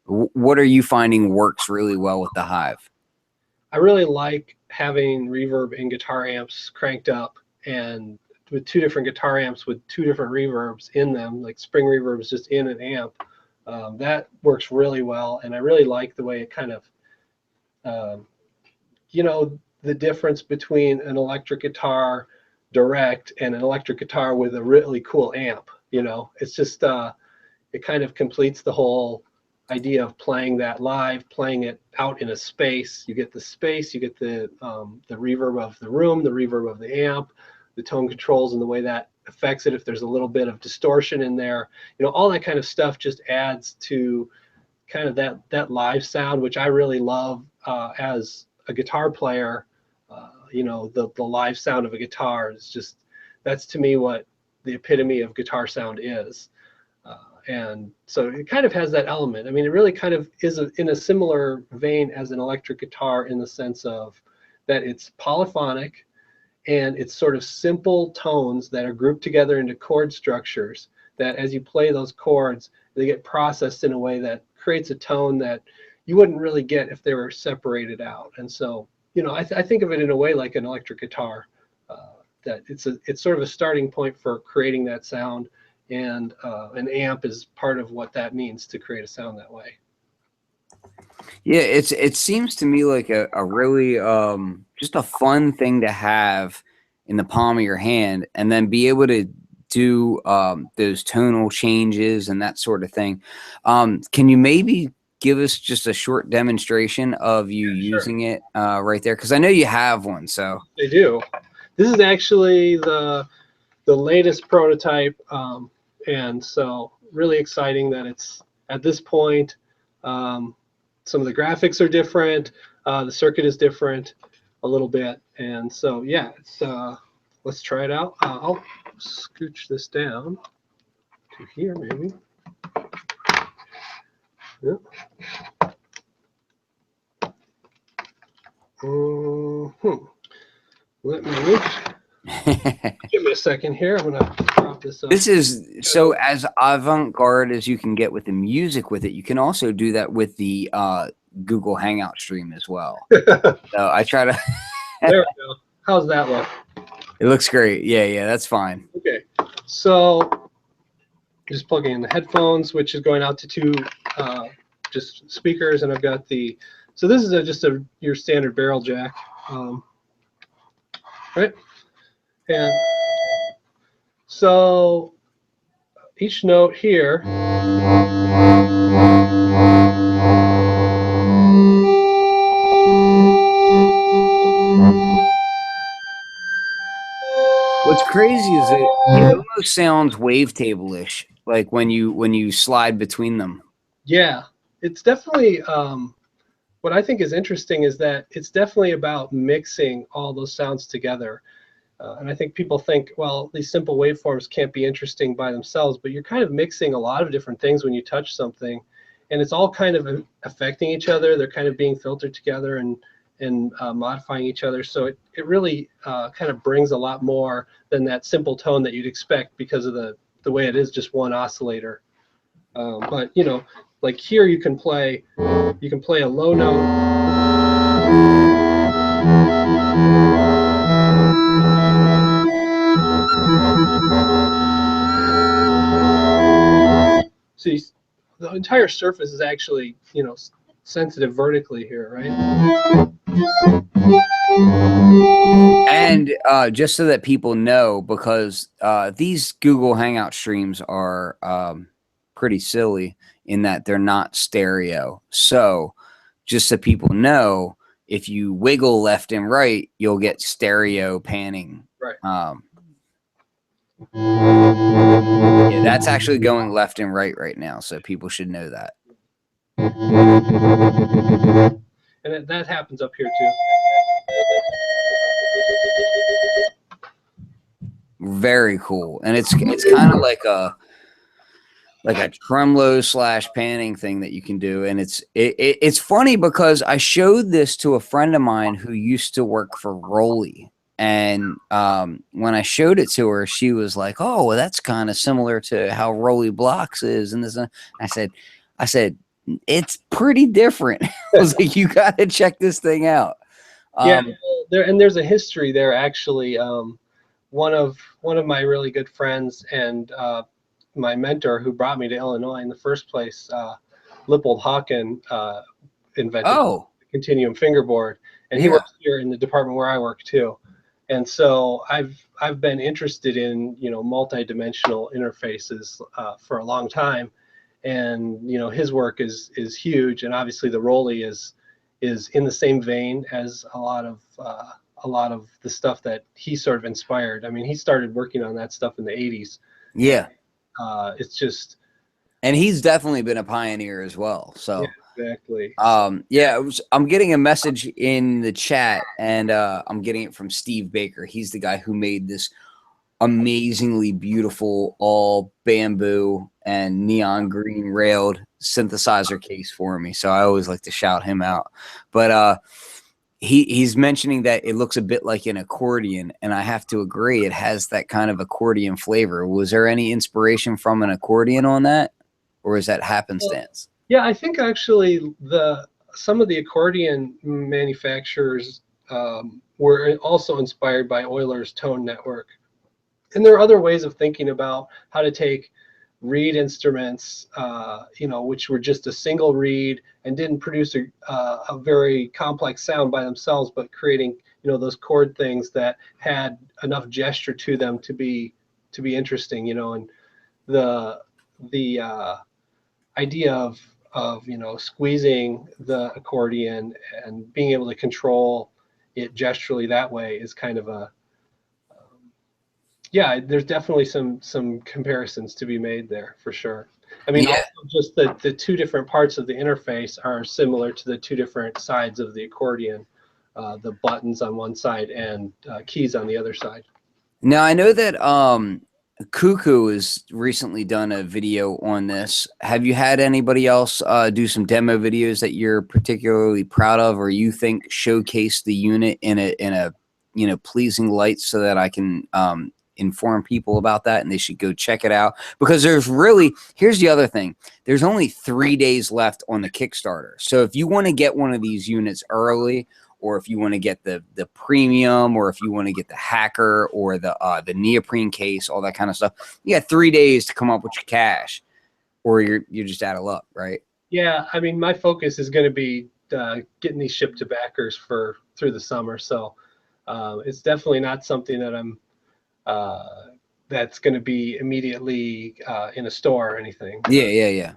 [SPEAKER 2] What are you finding works really well with the Hyve?
[SPEAKER 1] I really like having reverb and guitar amps cranked up, and with 2 different guitar amps with 2 different reverbs in them, like spring reverbs just in an amp. That works really well, and I really like the way it kind of, the difference between an electric guitar direct and an electric guitar with a really cool amp. It's just it kind of completes the whole idea of playing that live, playing it out in a space. You get the space, you get the reverb of the room, the reverb of the amp, the tone controls and the way that affects it. If there's a little bit of distortion in there, all that kind of stuff just adds to kind of that live sound, which I really love as a guitar player. The live sound of a guitar is just, that's to me what the epitome of guitar sound is. And so it kind of has that element. I mean, it really kind of is in a similar vein as an electric guitar in the sense of that it's polyphonic, and it's sort of simple tones that are grouped together into chord structures that as you play those chords, they get processed in a way that creates a tone that you wouldn't really get if they were separated out. And so, I think of it in a way like an electric guitar, that it's sort of a starting point for creating that sound. And an amp is part of what that means to create a sound that way.
[SPEAKER 2] Yeah, it seems to me like a really just a fun thing to have in the palm of your hand, and then be able to do those tonal changes and that sort of thing. Can you maybe give us just a short demonstration of you using it right there? Because I know you have one. So
[SPEAKER 1] I do. This is actually the latest prototype, and so really exciting that it's at this point. Some of the graphics are different. The circuit is different a little bit, and so yeah, it's let's try it out. I'll scooch this down to here, maybe. Yep. Let me give me a second here. I'm gonna prop this up.
[SPEAKER 2] This is so as avant-garde as you can get with the music with it. You can also do that with the Google Hangout stream as well. So I try to.
[SPEAKER 1] There we go. How's that look?
[SPEAKER 2] It looks great. Yeah, that's fine.
[SPEAKER 1] Okay, so just plugging in the headphones, which is going out to two just speakers, and I've got the. So this is just your standard barrel jack, right? And so each note here.
[SPEAKER 2] What's crazy is it almost sounds wavetable-ish, like when you slide between them.
[SPEAKER 1] Yeah, it's definitely what I think is interesting is that it's definitely about mixing all those sounds together. And I think people think, well, these simple waveforms can't be interesting by themselves, but you're kind of mixing a lot of different things when you touch something, and it's all kind of affecting each other. They're kind of being filtered together and modifying each other. So it really kind of brings a lot more than that simple tone that you'd expect because of the way it is just one oscillator. But you know, like here you can play a low note. See, the entire surface is actually, you know, sensitive vertically here, right?
[SPEAKER 2] And just so that people know, because these Google Hangout streams are pretty silly in that they're not stereo. So just so people know, if you wiggle left and right, you'll get stereo panning.
[SPEAKER 1] Right.
[SPEAKER 2] Yeah, that's actually going left and right now, so people should know that.
[SPEAKER 1] And that happens up here too.
[SPEAKER 2] Very cool, and it's kind of like a tremolo / panning thing that you can do, and it's funny because I showed this to a friend of mine who used to work for Rolly. And when I showed it to her, she was like, "Oh, well, that's kind of similar to how Rolly Blocks is." And this, I said, it's pretty different. I was like, "You got to check this thing out."
[SPEAKER 1] Yeah, there's a history there actually. One of my really good friends and my mentor who brought me to Illinois in the first place, Lippold Hawken, invented the Continuum fingerboard, and he works here in the department where I work too. And so I've been interested in, you know, multi-dimensional interfaces for a long time, and you know, his work is huge, and obviously the Rolly is in the same vein as a lot of the stuff that he sort of inspired. I mean, he started working on that stuff in the 80s.
[SPEAKER 2] Yeah.
[SPEAKER 1] It's just,
[SPEAKER 2] and he's definitely been a pioneer as well. So
[SPEAKER 1] yeah, exactly.
[SPEAKER 2] Yeah, I'm getting a message in the chat, and I'm getting it from Steve Baker. He's the guy who made this amazingly beautiful all bamboo and neon green railed synthesizer case for me. So I always like to shout him out. But he's mentioning that it looks a bit like an accordion, and I have to agree, it has that kind of accordion flavor. Was there any inspiration from an accordion on that, or is that happenstance?
[SPEAKER 1] Yeah, I think actually some of the accordion manufacturers were also inspired by Euler's tone network. And there are other ways of thinking about how to take reed instruments, you know, which were just a single reed and didn't produce a very complex sound by themselves, but creating, you know, those chord things that had enough gesture to them to be interesting, you know. And the idea of you know, squeezing the accordion and being able to control it gesturally that way is kind of a yeah, there's definitely some comparisons to be made there for sure. I mean,
[SPEAKER 2] Yeah.
[SPEAKER 1] also just the two different parts of the interface are similar to the two different sides of the accordion, the buttons on one side and keys on the other side.
[SPEAKER 2] Now I know that Cuckoo has recently done a video on this. Have you had anybody else do some demo videos that you're particularly proud of, or you think showcase the unit in a you know, pleasing light, so that I can inform people about that and they should go check it out? Because there's really, here's the other thing, there's only 3 days left on the Kickstarter. So if you want to get one of these units early, or if you want to get the premium, or if you want to get the hacker or the neoprene case, all that kind of stuff, you got 3 days to come up with your cash, or you're just out of luck, right?
[SPEAKER 1] Yeah, I mean, my focus is going to be getting these shipped to backers for through the summer. So it's definitely not something that I'm that's going to be immediately in a store or anything.
[SPEAKER 2] Yeah.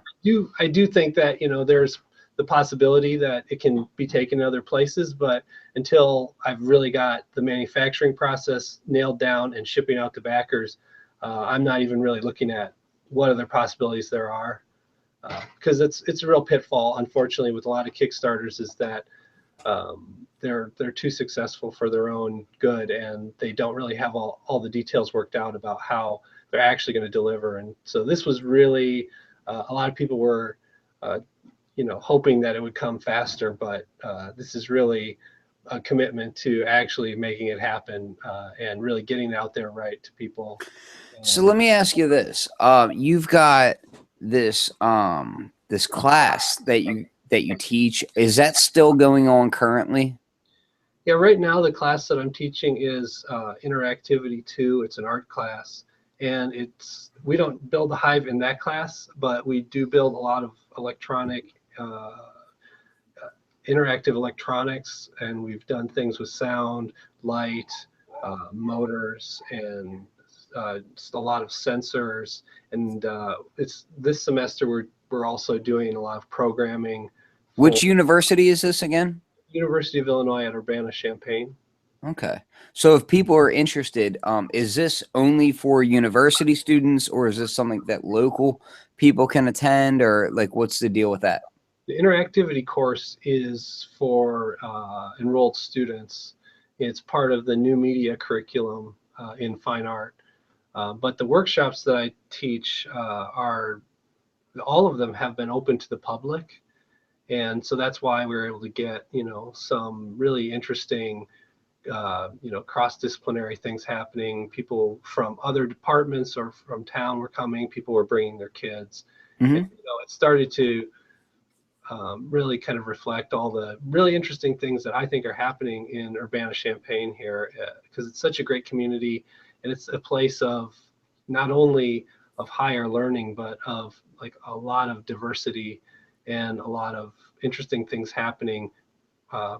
[SPEAKER 1] I do think that, you know, there's the possibility that it can be taken other places, but until I've really got the manufacturing process nailed down and shipping out to backers, I'm not even really looking at what other possibilities there are, because it's a real pitfall, unfortunately, with a lot of Kickstarters, is that they're too successful for their own good, and they don't really have all the details worked out about how they're actually going to deliver. And so this was really a lot of people were you know, hoping that it would come faster, but this is really a commitment to actually making it happen and really getting it out there right to people.
[SPEAKER 2] So let me ask you this: you've got this this class that you teach. Is that still going on currently?
[SPEAKER 1] Yeah, right now the class that I'm teaching is Interactivity 2. It's an art class, and we don't build a Hyve in that class, but we do build a lot of electronic interactive electronics, and we've done things with sound, light, motors, and just a lot of sensors. And it's this semester we're also doing a lot of programming.
[SPEAKER 2] Which university is this again?
[SPEAKER 1] University of Illinois at Urbana-Champaign.
[SPEAKER 2] Okay. So if people are interested, is this only for university students, or is this something that local people can attend, or like what's the deal with that?
[SPEAKER 1] The interactivity course is for enrolled students. It's part of the new media curriculum in fine art. But the workshops that I teach all of them have been open to the public. And so that's why we were able to get, you know, some really interesting, you know, cross-disciplinary things happening. People from other departments or from town were coming. People were bringing their kids.
[SPEAKER 2] Mm-hmm.
[SPEAKER 1] And, you know, it started to really kind of reflect all the really interesting things that I think are happening in Urbana-Champaign here, because it's such a great community, and it's a place of not only of higher learning, but of like a lot of diversity and a lot of interesting things happening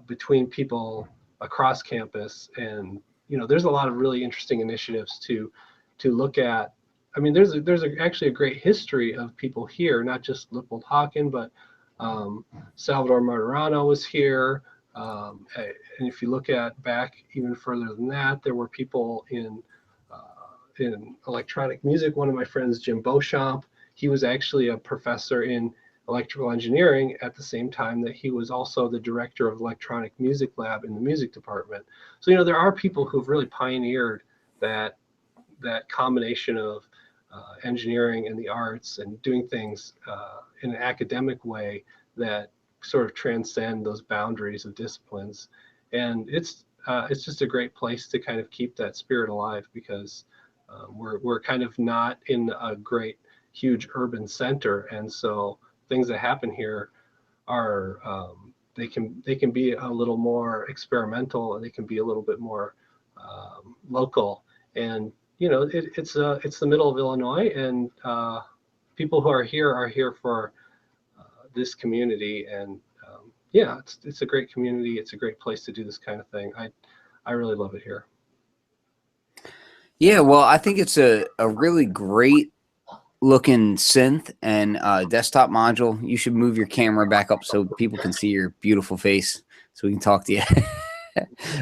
[SPEAKER 1] between people across campus. And you know, there's a lot of really interesting initiatives to look at. I mean, there's actually a great history of people here, not just Lippold Hawken, but Salvador Martirano was here. And if you look at back even further than that, there were people in electronic music. One of my friends, Jim Beauchamp, he was actually a professor in electrical engineering at the same time that he was also the director of electronic music lab in the music department. So, you know, there are people who've really pioneered that combination of engineering and the arts and doing things in an academic way that sort of transcend those boundaries of disciplines. And it's just a great place to kind of keep that spirit alive, because we're kind of not in a great huge urban center, and so things that happen here are they can be a little more experimental, and they can be a little bit more local. And you know, it's the middle of Illinois, and people who are here for this community. And yeah, it's a great community. It's a great place to do this kind of thing. I really love it here.
[SPEAKER 2] Yeah, well, I think it's a really great looking synth and desktop module. You should move your camera back up so people can see your beautiful face so we can talk to you.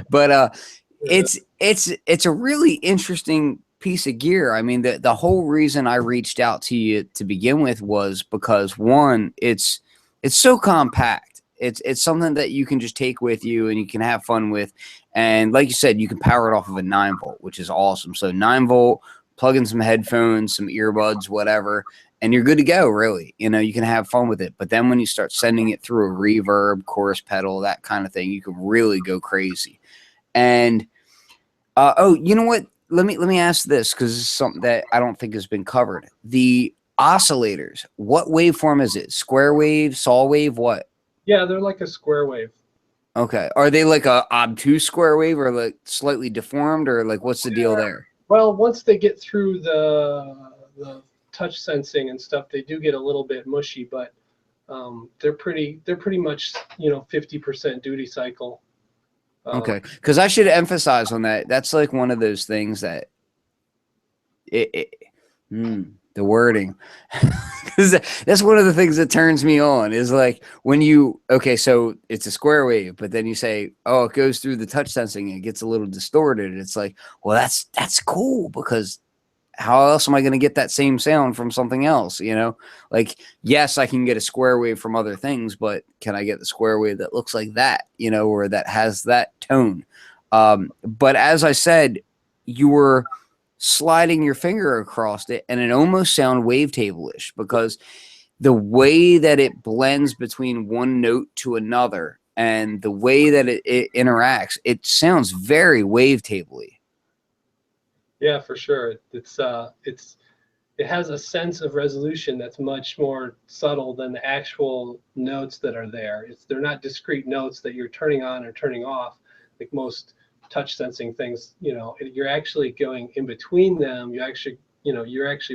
[SPEAKER 2] But it's a really interesting piece of gear. I mean, the whole reason I reached out to you to begin with was because, one, it's so compact. It's something that you can just take with you and you can have fun with. And like you said, you can power it off of a 9-volt, which is awesome. So 9-volt, plug in some headphones, some earbuds, whatever, and you're good to go, really. You know, you can have fun with it. But then when you start sending it through a reverb, chorus pedal, that kind of thing, you can really go crazy. And oh, you know what? Let me ask this, because this is something that I don't think has been covered. The oscillators, what waveform is it? Square wave, saw wave, what?
[SPEAKER 1] Yeah, they're like a square wave.
[SPEAKER 2] Okay. Are they like a obtuse square wave, or like slightly deformed, or like what's the deal there?
[SPEAKER 1] Well, once they get through the touch sensing and stuff, they do get a little bit mushy, but they're pretty much, you know, 50% duty cycle.
[SPEAKER 2] Okay, because I should emphasize on that. That's like one of those things that the wording, because that's one of the things that turns me on, is like when you, okay, so it's a square wave, but then you say, oh, it goes through the touch sensing and it gets a little distorted. It's like, well, that's cool, because how else am I going to get that same sound from something else? You know, like, yes, I can get a square wave from other things, but can I get the square wave that looks like that, you know, or that has that tone? But as I said, you were sliding your finger across it and it almost sound wavetable-ish, because the way that it blends between one note to another and the way that it interacts, it sounds very wavetable-y.
[SPEAKER 1] Yeah, for sure. It has a sense of resolution that's much more subtle than the actual notes that are there. They're not discrete notes that you're turning on or turning off, like most touch sensing things. You know, you're actually going in between them. You're actually,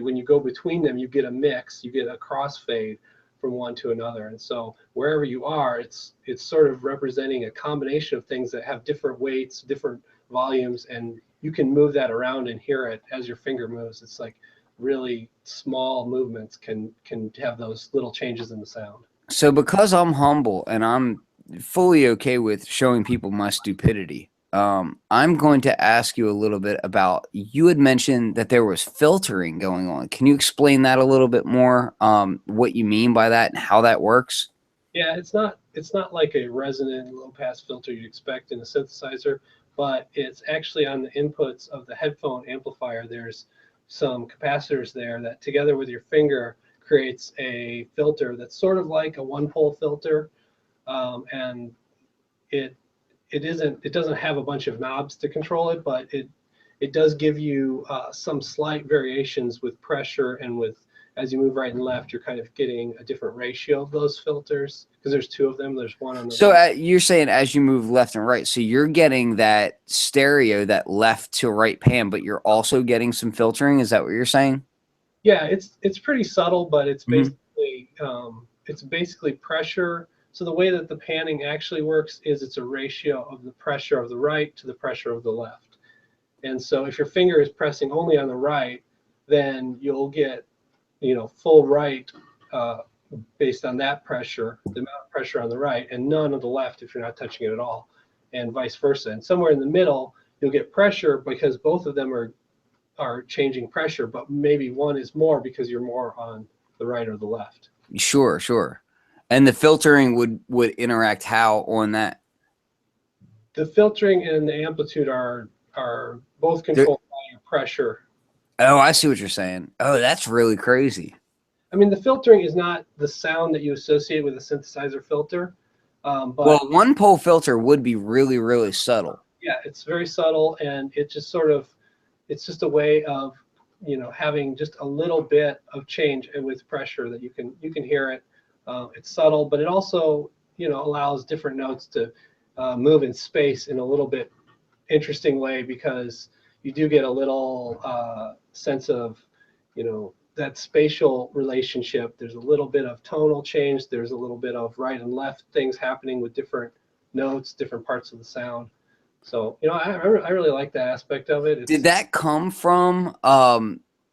[SPEAKER 1] when you go between them, you get a mix, you get a crossfade from one to another. And so wherever you are, it's sort of representing a combination of things that have different weights, different volumes, and you can move that around and hear it as your finger moves. It's like really small movements can have those little changes in the sound.
[SPEAKER 2] So because I'm humble and I'm fully okay with showing people my stupidity, I'm going to ask you a little bit about, you had mentioned that there was filtering going on. Can you explain that a little bit more, what you mean by that and how that works?
[SPEAKER 1] Yeah, it's not like a resonant low pass filter you'd expect in a synthesizer, but it's actually on the inputs of the headphone amplifier. There's some capacitors there that together with your finger creates a filter that's sort of like a one-pole filter, and it doesn't have a bunch of knobs to control it, but it does give you some slight variations with pressure, and with, as you move right and left, you're kind of getting a different ratio of those filters, because there's two of them. There's one on the
[SPEAKER 2] So you're saying as you move left and right, so you're getting that stereo, that left to right pan, but you're also getting some filtering. Is that what you're saying?
[SPEAKER 1] Yeah, it's pretty subtle, but it's
[SPEAKER 2] Mhm.
[SPEAKER 1] basically pressure. So the way that the panning actually works is it's a ratio of the pressure of the right to the pressure of the left. And so if your finger is pressing only on the right, then you'll get, you know, full right based on that pressure, the amount of pressure on the right, and none of the left if you're not touching it at all, and vice versa. And somewhere in the middle, you'll get pressure because both of them are changing pressure, but maybe one is more because you're more on the right or the left.
[SPEAKER 2] Sure, sure. And the filtering would interact how on that?
[SPEAKER 1] The filtering and the amplitude are both controlled by your pressure.
[SPEAKER 2] Oh, I see what you're saying. Oh, that's really crazy.
[SPEAKER 1] I mean, the filtering is not the sound that you associate with a synthesizer filter,
[SPEAKER 2] Well,
[SPEAKER 1] but
[SPEAKER 2] one pole filter would be really, really subtle.
[SPEAKER 1] yeah, it's very subtle, and it just sort of, it's just a way of, you know, having just a little bit of change with pressure that you can hear it. It's subtle, but it also, you know, allows different notes to move in space in a little bit interesting way, because you do get a little sense of, you know, that spatial relationship. There's a little bit of tonal change. There's a little bit of right and left things happening with different notes, different parts of the sound. So, you know, I really like that aspect of it.
[SPEAKER 2] Did
[SPEAKER 1] It's
[SPEAKER 2] that come from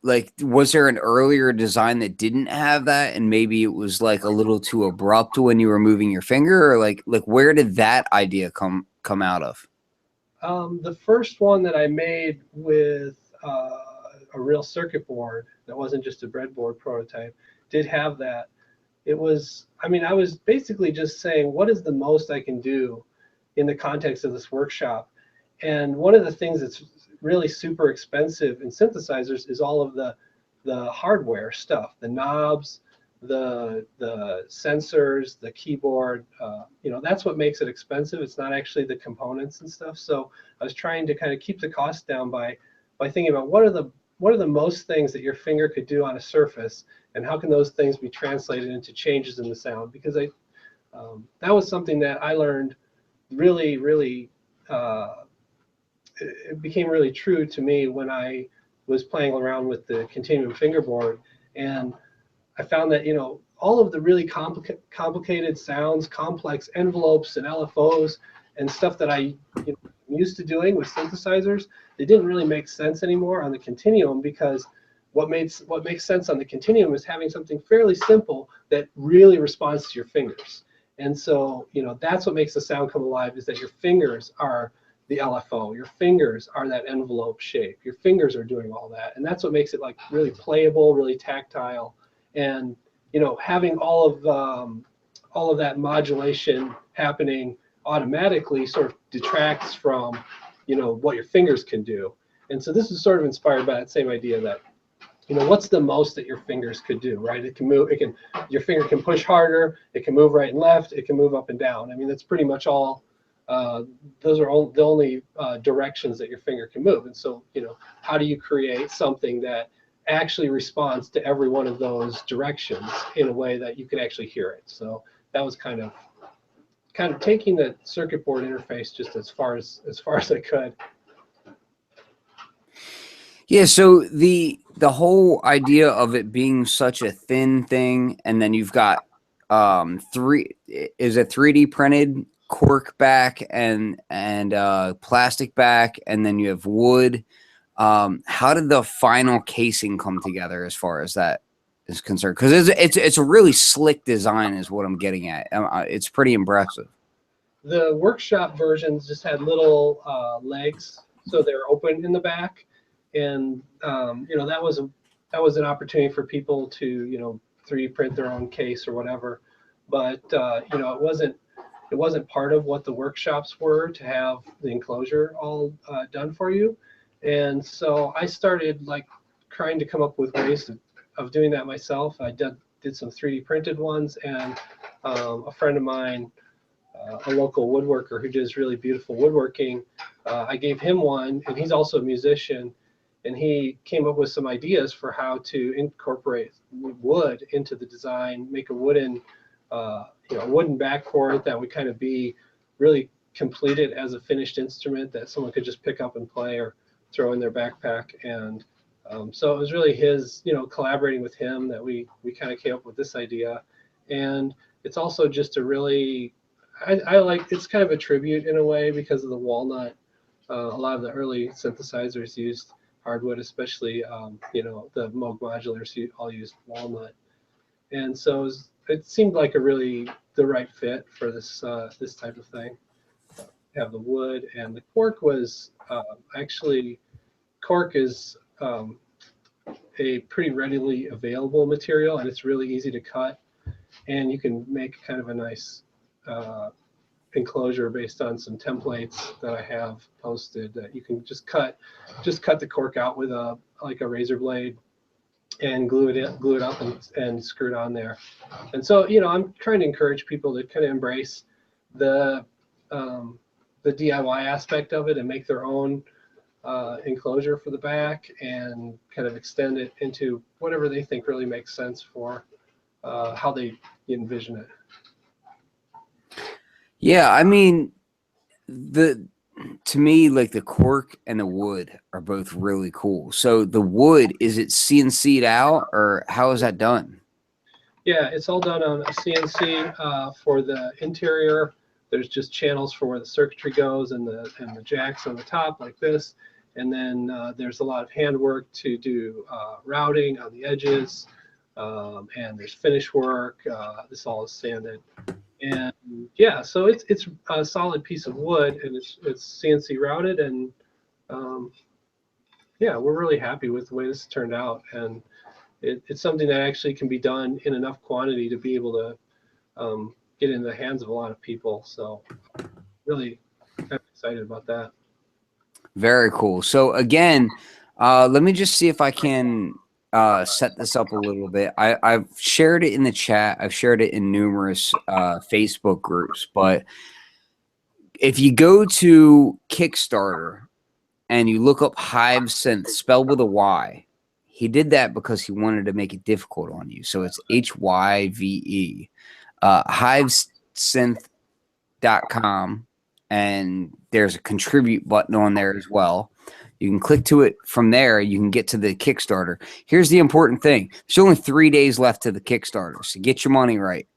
[SPEAKER 2] like, was there an earlier design that didn't have that, and maybe it was like a little too abrupt when you were moving your finger, or like where did that idea come out of?
[SPEAKER 1] The first one that I made with a real circuit board that wasn't just a breadboard prototype did have that. It was, I mean, I was basically just saying, what is the most I can do in the context of this workshop? And one of the things that's really super expensive in synthesizers is all of the hardware stuff, the knobs, the sensors, the keyboard. You know, that's what makes it expensive. It's not actually the components and stuff. So I was trying to kind of keep the cost down by thinking about what are the most things that your finger could do on a surface, and how can those things be translated into changes in the sound? Because that was something that I learned really it became really true to me when I was playing around with the continuum fingerboard, and I found that, you know, all of the really complicated sounds, complex envelopes and LFOs and stuff that I am used to doing with synthesizers, they didn't really make sense anymore on the continuum, because what makes sense on the continuum is having something fairly simple that really responds to your fingers. And so, you know, that's what makes the sound come alive, is that your fingers are the LFO, your fingers are that envelope shape, your fingers are doing all that, and that's what makes it like really playable, really tactile. And, you know, having all of that modulation happening automatically sort of detracts from, you know, what your fingers can do. And so this is sort of inspired by that same idea that, you know, what's the most that your fingers could do, right? It can move, your finger can push harder, it can move right and left, it can move up and down. I mean, that's pretty much all, those are all the only directions that your finger can move. And so, you know, how do you create something that actually responds to every one of those directions in a way that you can actually hear it? So that was kind of taking the circuit board interface just as far as I could.
[SPEAKER 2] Yeah, so the whole idea of it being such a thin thing, and then you've got 3D printed cork back and plastic back, and then you have wood. How did the final casing come together as far as that is concerned? Because it's a really slick design is what I'm getting at. It's pretty impressive.
[SPEAKER 1] The workshop versions just had little legs, so they're open in the back. And you know, that was an opportunity for people to, you know, 3D print their own case or whatever. But you know, it wasn't part of what the workshops were to have the enclosure all done for you. And so I started like trying to come up with ways of doing that myself. I did some 3D printed ones, and a friend of mine, a local woodworker who does really beautiful woodworking, I gave him one, and he's also a musician. And he came up with some ideas for how to incorporate wood into the design, make a wooden, you know, wooden back for it that would kind of be really completed as a finished instrument that someone could just pick up and play or throw in their backpack. And so it was really his, you know, collaborating with him that we kind of came up with this idea. And it's also just a really, I like, it's kind of a tribute in a way because of the walnut. A lot of the early synthesizers used hardwood, especially, you know, the Moog modulars all used walnut. And so it seemed like the right fit for this this type of thing. Have the wood, and the cork was actually, cork is a pretty readily available material, and it's really easy to cut, and you can make kind of a nice enclosure based on some templates that I have posted that you can just cut the cork out with a razor blade and glue it up and screw it on there. And so, you know, I'm trying to encourage people to kind of embrace the DIY aspect of it and make their own enclosure for the back and kind of extend it into whatever they think really makes sense for how they envision it.
[SPEAKER 2] Yeah, I mean, to me, like the cork and the wood are both really cool. So the wood, is it CNC'd out, or how is that done?
[SPEAKER 1] Yeah, it's all done on a CNC for the interior. There's just channels for where the circuitry goes and the jacks on the top like this. And then there's a lot of handwork to do routing on the edges, and there's finish work. This all is sanded. And yeah, so it's a solid piece of wood, and it's CNC routed, and yeah, we're really happy with the way this turned out, and it's something that actually can be done in enough quantity to be able to get in the hands of a lot of people. So really kind of excited about that.
[SPEAKER 2] Very cool. So again, let me just see if I can set this up a little bit. I've shared it in the chat. I've shared it in numerous Facebook groups. But if you go to Kickstarter and you look up Hyve Synth, spelled with a Y, he did that because he wanted to make it difficult on you. So it's HYVE. HyveSynth.com. And there's a contribute button on there as well. You can click to it from there. You can get to the Kickstarter. Here's the important thing. There's only 3 days left to the Kickstarter, so get your money right.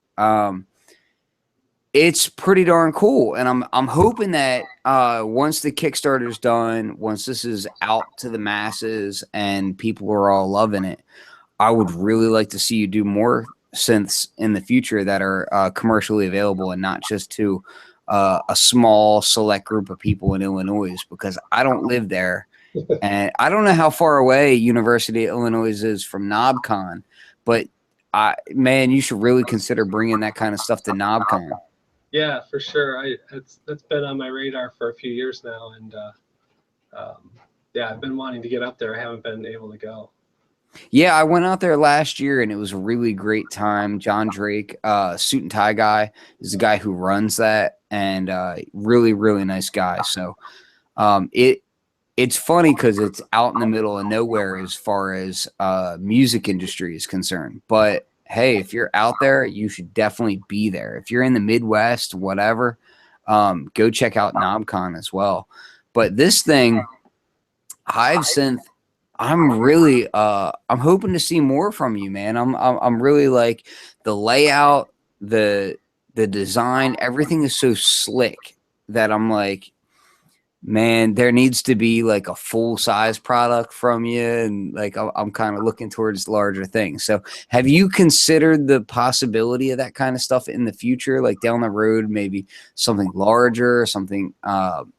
[SPEAKER 2] It's pretty darn cool, and I'm hoping that once the Kickstarter's done, once this is out to the masses and people are all loving it, I would really like to see you do more synths in the future that are commercially available and not just to a small select group of people in Illinois, because I don't live there. And I don't know how far away University of Illinois is from NobCon, but man, you should really consider bringing that kind of stuff to NobCon.
[SPEAKER 1] Yeah, for sure. That's been on my radar for a few years now, and yeah, I've been wanting to get up there. I haven't been able to go.
[SPEAKER 2] Yeah, I went out there last year, and it was a really great time. John Drake, suit and tie guy, is the guy who runs that, and really, really nice guy. So it's funny because it's out in the middle of nowhere as far as music industry is concerned. But hey, if you're out there, you should definitely be there. If you're in the Midwest, whatever, go check out NobCon as well. But this thing, Hyve Synth, I'm really I'm hoping to see more from you, man. I'm really like the layout, the design, everything is so slick that I'm like, man, there needs to be like a full size product from you, and like I'm kind of looking towards larger things. So have you considered the possibility of that kind of stuff in the future, like down the road, maybe something larger, something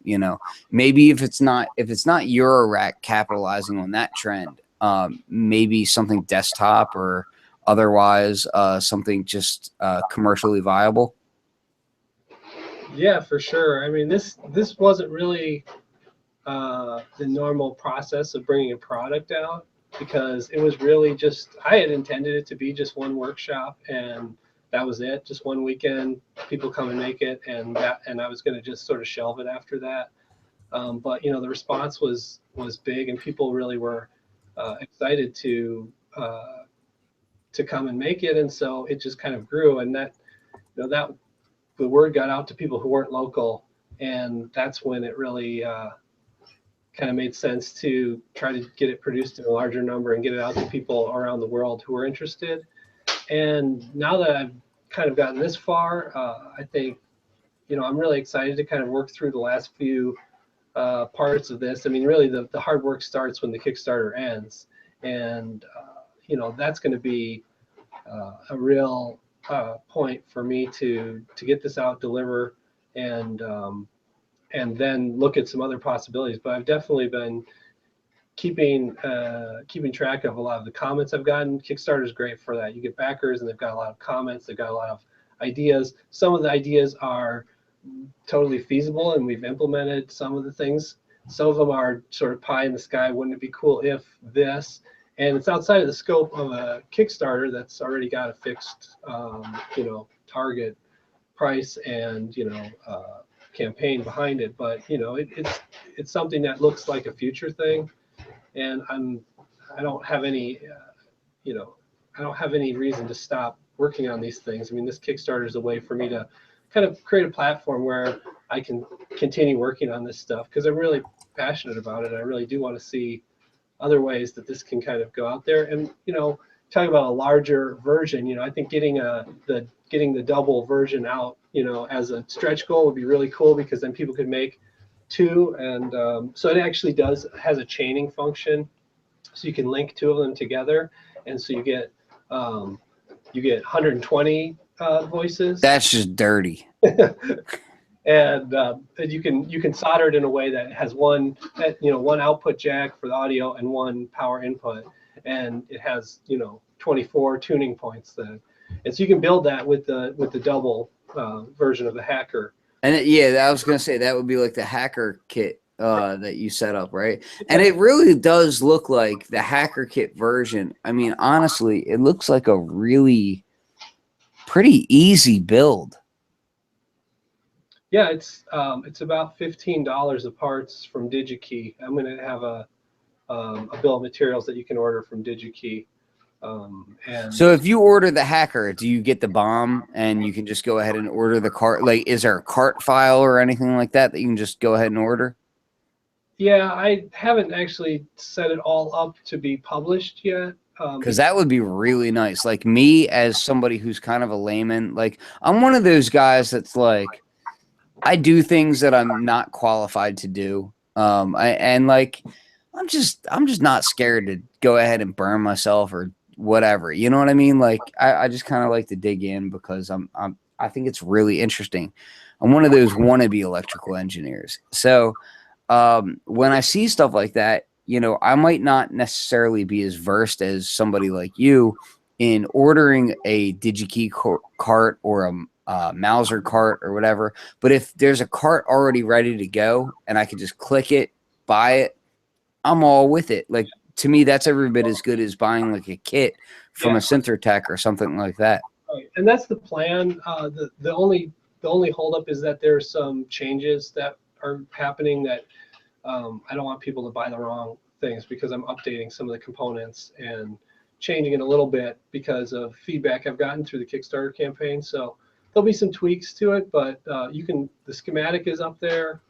[SPEAKER 2] you know, maybe if it's not Eurorack capitalizing on that trend, maybe something desktop or otherwise, something just commercially viable?
[SPEAKER 1] Yeah, for sure. I mean, this wasn't really the normal process of bringing a product out, because it was really just, I had intended it to be just one workshop, and that was it. Just one weekend, people come and make it, and I was going to just sort of shelve it after that. But you know, the response was big, and people really were excited to come and make it, and so it just kind of grew, and that, you know, that the word got out to people who weren't local, and that's when it really kind of made sense to try to get it produced in a larger number and get it out to people around the world who are interested. And now that I've kind of gotten this far, I think, you know, I'm really excited to kind of work through the last few parts of this. I mean, really the hard work starts when the Kickstarter ends, and you know, that's going to be a real point for me to get this out, deliver, and then look at some other possibilities. But I've definitely been keeping track of a lot of the comments I've gotten. Kickstarter is great for that. You get backers, and they've got a lot of comments. They've got a lot of ideas. Some of the ideas are totally feasible, and we've implemented some of the things. Some of them are sort of pie in the sky. Wouldn't it be cool if this? And it's outside of the scope of a Kickstarter that's already got a fixed, you know, target price and, you know, campaign behind it. But you know, it's something that looks like a future thing, and I don't have any, you know, I don't have any reason to stop working on these things. I mean, this Kickstarter is a way for me to kind of create a platform where I can continue working on this stuff, because I'm really passionate about it. I really do want to see other ways that this can kind of go out there. And you know, talking about a larger version, you know, I think getting the double version out, you know, as a stretch goal would be really cool, because then people could make two, and so it actually has a chaining function, so you can link two of them together, and so you get 120 voices.
[SPEAKER 2] That's just dirty.
[SPEAKER 1] And you can solder it in a way that has one output jack for the audio and one power input, and it has 24 tuning points then, and so you can build that with the double version of the hacker.
[SPEAKER 2] And yeah, I was gonna say that would be like the hacker kit that you set up, right? And it really does look like the hacker kit version. I mean, honestly, it looks like a really pretty easy build.
[SPEAKER 1] Yeah, it's about $15 of parts from DigiKey. I'm going to have a bill of materials that you can order from DigiKey. And
[SPEAKER 2] so if you order the hacker, do you get the bomb and you can just go ahead and order the cart? Like, is there a cart file or anything like that you can just go ahead and order?
[SPEAKER 1] Yeah, I haven't actually set it all up to be published yet.
[SPEAKER 2] Because that would be really nice. Like, me as somebody who's kind of a layman, like, I'm one of those guys that's like, I do things that I'm not qualified to do. I'm just not scared to go ahead and burn myself or whatever. You know what I mean? Like, I just kind of like to dig in because I think it's really interesting. I'm one of those wannabe electrical engineers. So when I see stuff like that, I might not necessarily be as versed as somebody like you in ordering a DigiKey cart or a Mauser cart or whatever. But if there's a cart already ready to go and I can just click it, buy it, I'm all with it. Like, to me, that's every bit as good as buying like a kit from a Synthertech or something like that.
[SPEAKER 1] Right. And that's the plan. The only holdup is that there's some changes that are happening that I don't want people to buy the wrong things, because I'm updating some of the components and changing it a little bit because of feedback I've gotten through the Kickstarter campaign. So there'll be some tweaks to it, but the schematic is up there,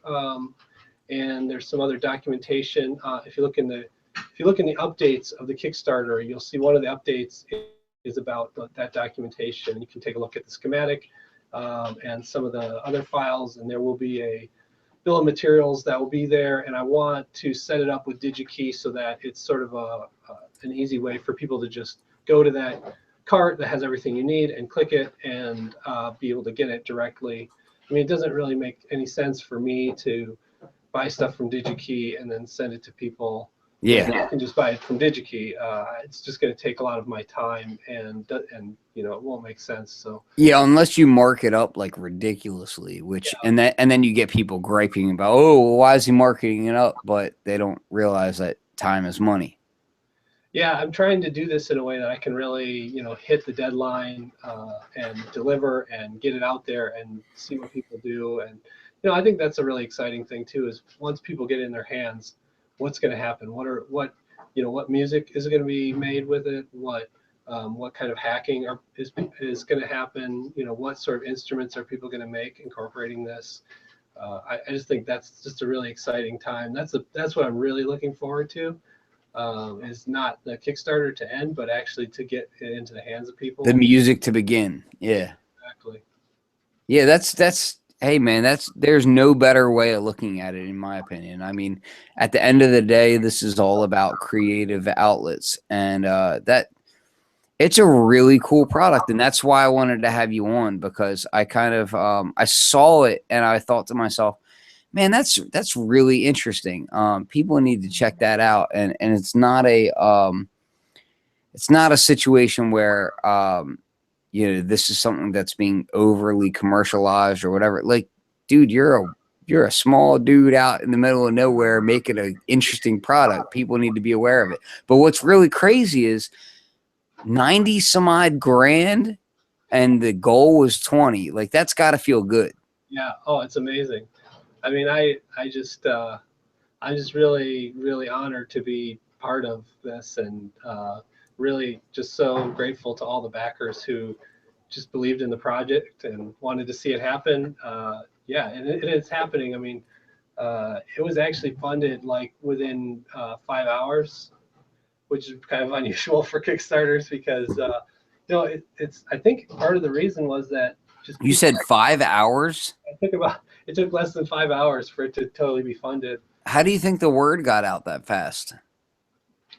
[SPEAKER 1] and there's some other documentation. If you look in the updates of the Kickstarter, you'll see one of the updates is about that documentation. You can take a look at the schematic and some of the other files, and there will be a bill of materials that will be there. And I want to set it up with DigiKey so that it's sort of an easy way for people to just go to that cart that has everything you need and click it and be able to get it directly. I mean, it doesn't really make any sense for me to buy stuff from DigiKey and then send it to people.
[SPEAKER 2] Yeah,
[SPEAKER 1] you can just buy it from DigiKey. It's just going to take a lot of my time, and it won't make sense. So
[SPEAKER 2] yeah, unless you mark it up like ridiculously, and then you get people griping about, oh, well, why is he marketing it up? But they don't realize that time is money.
[SPEAKER 1] Yeah, I'm trying to do this in a way that I can really, hit the deadline and deliver and get it out there and see what people do. And I think that's a really exciting thing too. Is once people get it in their hands, what's going to happen? What music is going to be made with it? What kind of hacking is going to happen? What sort of instruments are people going to make incorporating this? I just think that's just a really exciting time. That's what I'm really looking forward to. Is not the Kickstarter to end, but actually to get it into the hands of people.
[SPEAKER 2] The music to begin. Yeah.
[SPEAKER 1] Exactly.
[SPEAKER 2] Yeah, that's hey man, there's no better way of looking at it in my opinion. I mean, at the end of the day, this is all about creative outlets, and that it's a really cool product, and that's why I wanted to have you on, because I kind of I saw it and I thought to myself, man, that's really interesting. People need to check that out, and it's not a situation where this is something that's being overly commercialized or whatever. Like, dude, you're a small dude out in the middle of nowhere making an interesting product. People need to be aware of it. But what's really crazy is 90 some odd grand, and the goal was 20. Like, that's got to feel good.
[SPEAKER 1] Yeah. Oh, it's amazing. I mean, I'm just really, really honored to be part of this, and really just so grateful to all the backers who just believed in the project and wanted to see it happen. Yeah, and it's happening. I mean, it was actually funded like within 5 hours, which is kind of unusual for Kickstarters, because it's I think part of the reason was that
[SPEAKER 2] you said 5 hours.
[SPEAKER 1] I think about it took less than 5 hours for it to totally be funded.
[SPEAKER 2] How do you think the word got out that fast?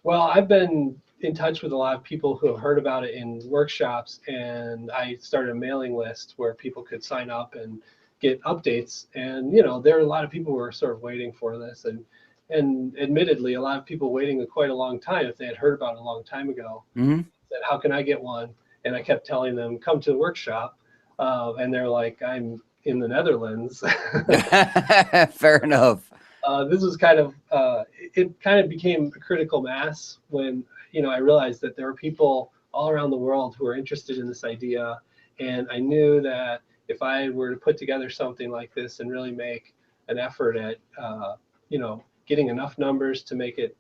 [SPEAKER 1] Well, I've been in touch with a lot of people who have heard about it in workshops, and I started a mailing list where people could sign up and get updates. And there are a lot of people who are sort of waiting for this, and admittedly, a lot of people waiting quite a long time if they had heard about it a long time ago.
[SPEAKER 2] Mm-hmm.
[SPEAKER 1] Said, how can I get one? And I kept telling them, come to the workshop, and they're like, I'm in the Netherlands.
[SPEAKER 2] Fair enough.
[SPEAKER 1] This was kind of it kind of became a critical mass when I realized that there were people all around the world who were interested in this idea, and I knew that if I were to put together something like this and really make an effort at getting enough numbers to make it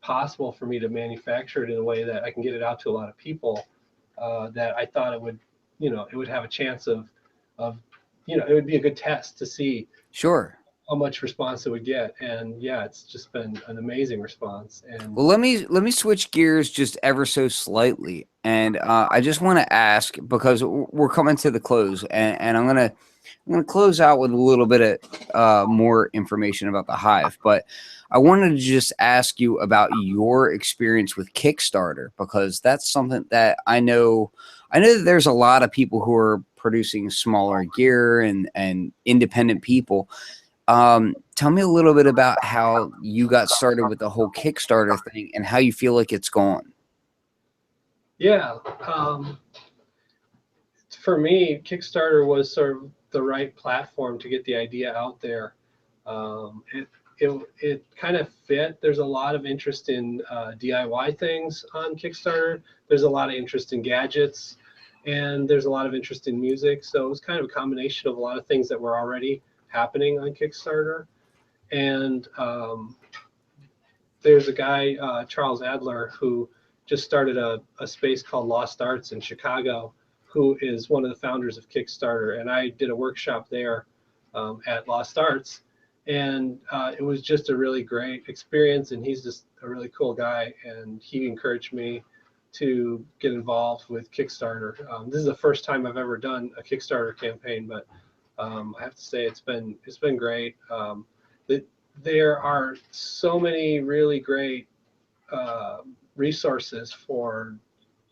[SPEAKER 1] possible for me to manufacture it in a way that I can get it out to a lot of people, that I thought it would have a chance of it would be a good test to see
[SPEAKER 2] Sure
[SPEAKER 1] how much response it would get. And yeah, it's just been an amazing response. And
[SPEAKER 2] well, let me switch gears just ever so slightly, and I just want to ask, because we're coming to the close, and I'm gonna close out with a little bit of more information about the Hyve, but I wanted to just ask you about your experience with Kickstarter, because that's something that I know that there's a lot of people who are producing smaller gear and independent people. Tell me a little bit about how you got started with the whole Kickstarter thing and how you feel like it's gone.
[SPEAKER 1] Yeah, for me, Kickstarter was sort of the right platform to get the idea out there. It kind of fit. There's a lot of interest in DIY things on Kickstarter. There's a lot of interest in gadgets, and there's a lot of interest in music. So it was kind of a combination of a lot of things that were already happening on Kickstarter. And there's a guy, Charles Adler, who just started a space called Lost Arts in Chicago, who is one of the founders of Kickstarter. And I did a workshop there at Lost Arts. And it was just a really great experience. And he's just a really cool guy. And he encouraged me to get involved with Kickstarter. This is the first time I've ever done a Kickstarter campaign, but I have to say it's been great. There are so many really great resources for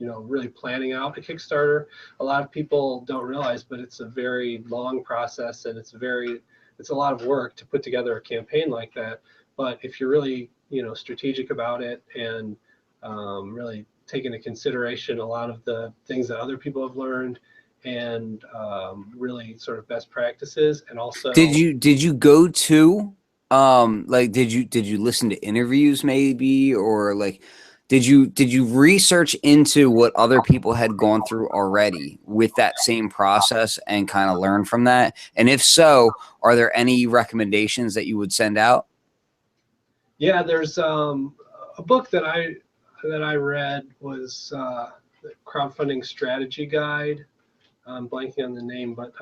[SPEAKER 1] really planning out a Kickstarter. A lot of people don't realize, but it's a very long process, and it's a lot of work to put together a campaign like that. But if you're really strategic about it and really take into consideration a lot of the things that other people have learned, and really sort of best practices. And also,
[SPEAKER 2] did you go to did you listen to interviews maybe, or like did you research into what other people had gone through already with that same process and kind of learn from that? And if so, are there any recommendations that you would send out?
[SPEAKER 1] Yeah, there's a book that I read was the Crowdfunding Strategy Guide. I'm blanking on the name, but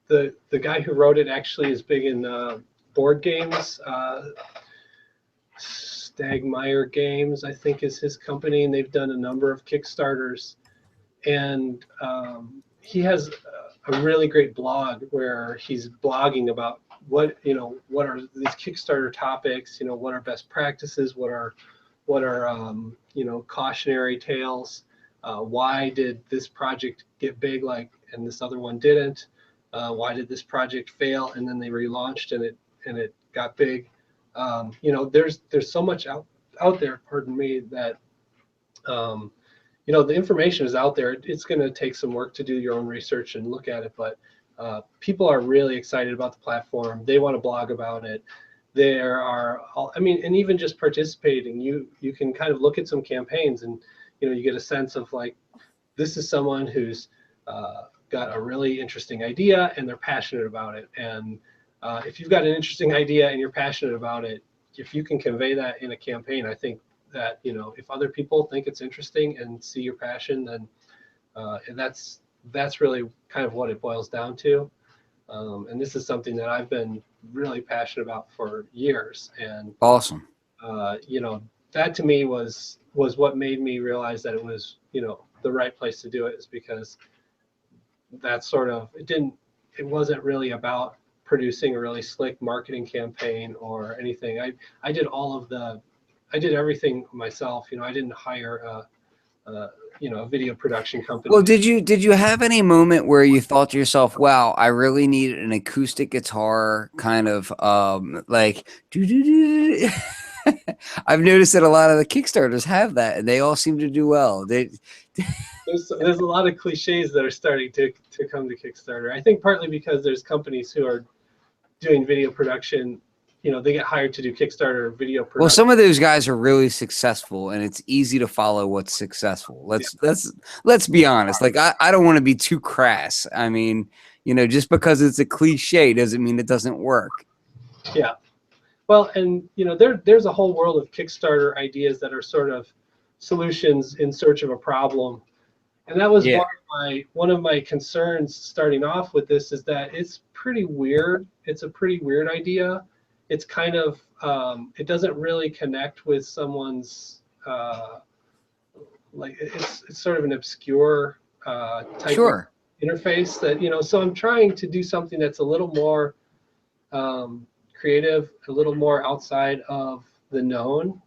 [SPEAKER 1] the guy who wrote it actually is big in board games. Stagmeyer Games, I think, is his company, and they've done a number of Kickstarters. And he has a really great blog where he's blogging about what are these Kickstarter topics, what are best practices, what are cautionary tales, why did this project get big and this other one didn't, why did this project fail and then they relaunched and it got big. There's so much out there, pardon me, that the information is out there. It's going to take some work to do your own research and look at it, but people are really excited about the platform. They want to blog about it. There are, and even just participating, you can kind of look at some campaigns and you get a sense of like, this is someone who's got a really interesting idea and they're passionate about it. And if you've got an interesting idea and you're passionate about it, if you can convey that in a campaign, I think that if other people think it's interesting and see your passion, then and that's really kind of what it boils down to. And this is something that I've been really passionate about for years. And
[SPEAKER 2] awesome.
[SPEAKER 1] That to me was what made me realize that it was the right place to do it, is because that sort of it wasn't really about producing a really slick marketing campaign or anything. I did I did everything myself. You know, I didn't hire you know, a video production company.
[SPEAKER 2] Well, did you have any moment where you thought to yourself, wow, I really need an acoustic guitar kind of like I've noticed that a lot of the Kickstarters have that, and they all seem to do well. There's
[SPEAKER 1] a lot of cliches that are starting to come to Kickstarter. I think partly because there's companies who are doing video production. You know, they get hired to do Kickstarter video production.
[SPEAKER 2] Well, some of those guys are really successful, and it's easy to follow what's successful. Let's be honest. Like, I don't want to be too crass. I mean, you know, just because it's a cliche doesn't mean it doesn't work.
[SPEAKER 1] Yeah. Well, and you know, there's a whole world of Kickstarter ideas that are sort of solutions in search of a problem. And that was one of my concerns starting off with this, is that it's pretty weird. It's a pretty weird idea. It's kind of it doesn't really connect with someone's like it's sort of an obscure type of interface that, you know. So I'm trying to do something that's a little more creative, a little more outside of the known.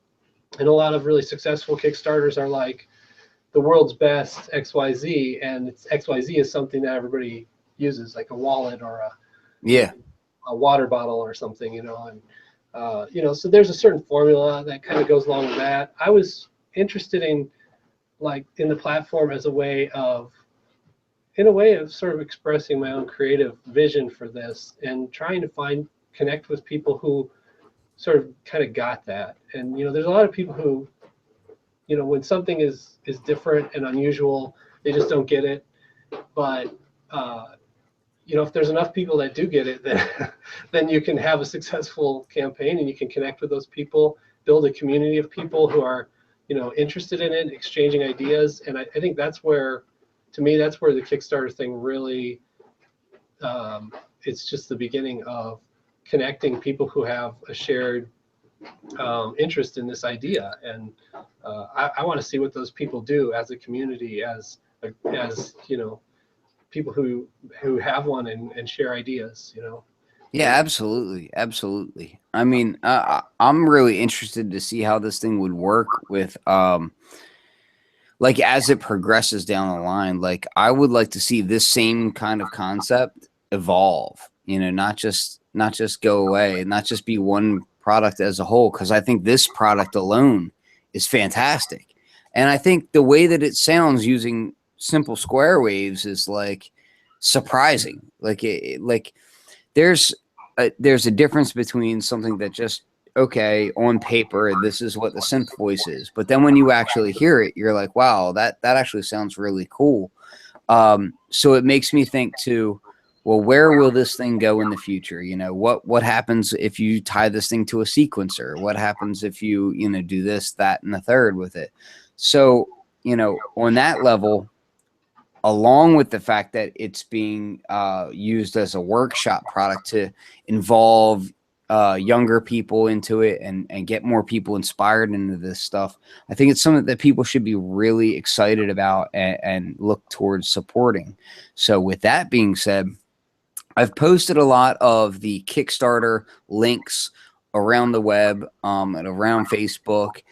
[SPEAKER 1] And a lot of really successful Kickstarters are like the world's best XYZ, and XYZ is something that everybody uses, like a wallet or a water bottle or something, you know. And you know, so there's a certain formula that kind of goes along with that. I was interested in the platform as a way of sort of expressing my own creative vision for this, and trying to connect with people who sort of kind of got that. And you know, there's a lot of people who, you know, when something is different and unusual, they just don't get it. But you know, if there's enough people that do get it, then you can have a successful campaign, and you can connect with those people, build a community of people who are, you know, interested in it, exchanging ideas. And I think that's where, to me, that's where the Kickstarter thing really, it's just the beginning of connecting people who have a shared interest in this idea. And I want to see what those people do as a community, as you know, people who have one and share ideas, you know.
[SPEAKER 2] Yeah, absolutely. I mean, I'm really interested to see how this thing would work with like as it progresses down the line. Like, I would like to see this same kind of concept evolve, you know, not just go away, not just be one product as a whole, because I think this product alone is fantastic. And I think the way that it sounds using simple square waves is like surprising. Like there's a difference between something that just, okay, on paper, this is what the synth voice is, but then when you actually hear it, you're like, wow, that actually sounds really cool. So it makes me think too, well, where will this thing go in the future? You know, what happens if you tie this thing to a sequencer? What happens if you know, do this, that, and the third with it? So, you know, on that level, along with the fact that it's being used as a workshop product to involve younger people into it and get more people inspired into this stuff, I think it's something that people should be really excited about and look towards supporting. So with that being said, I've posted a lot of the Kickstarter links around the web and around Facebook.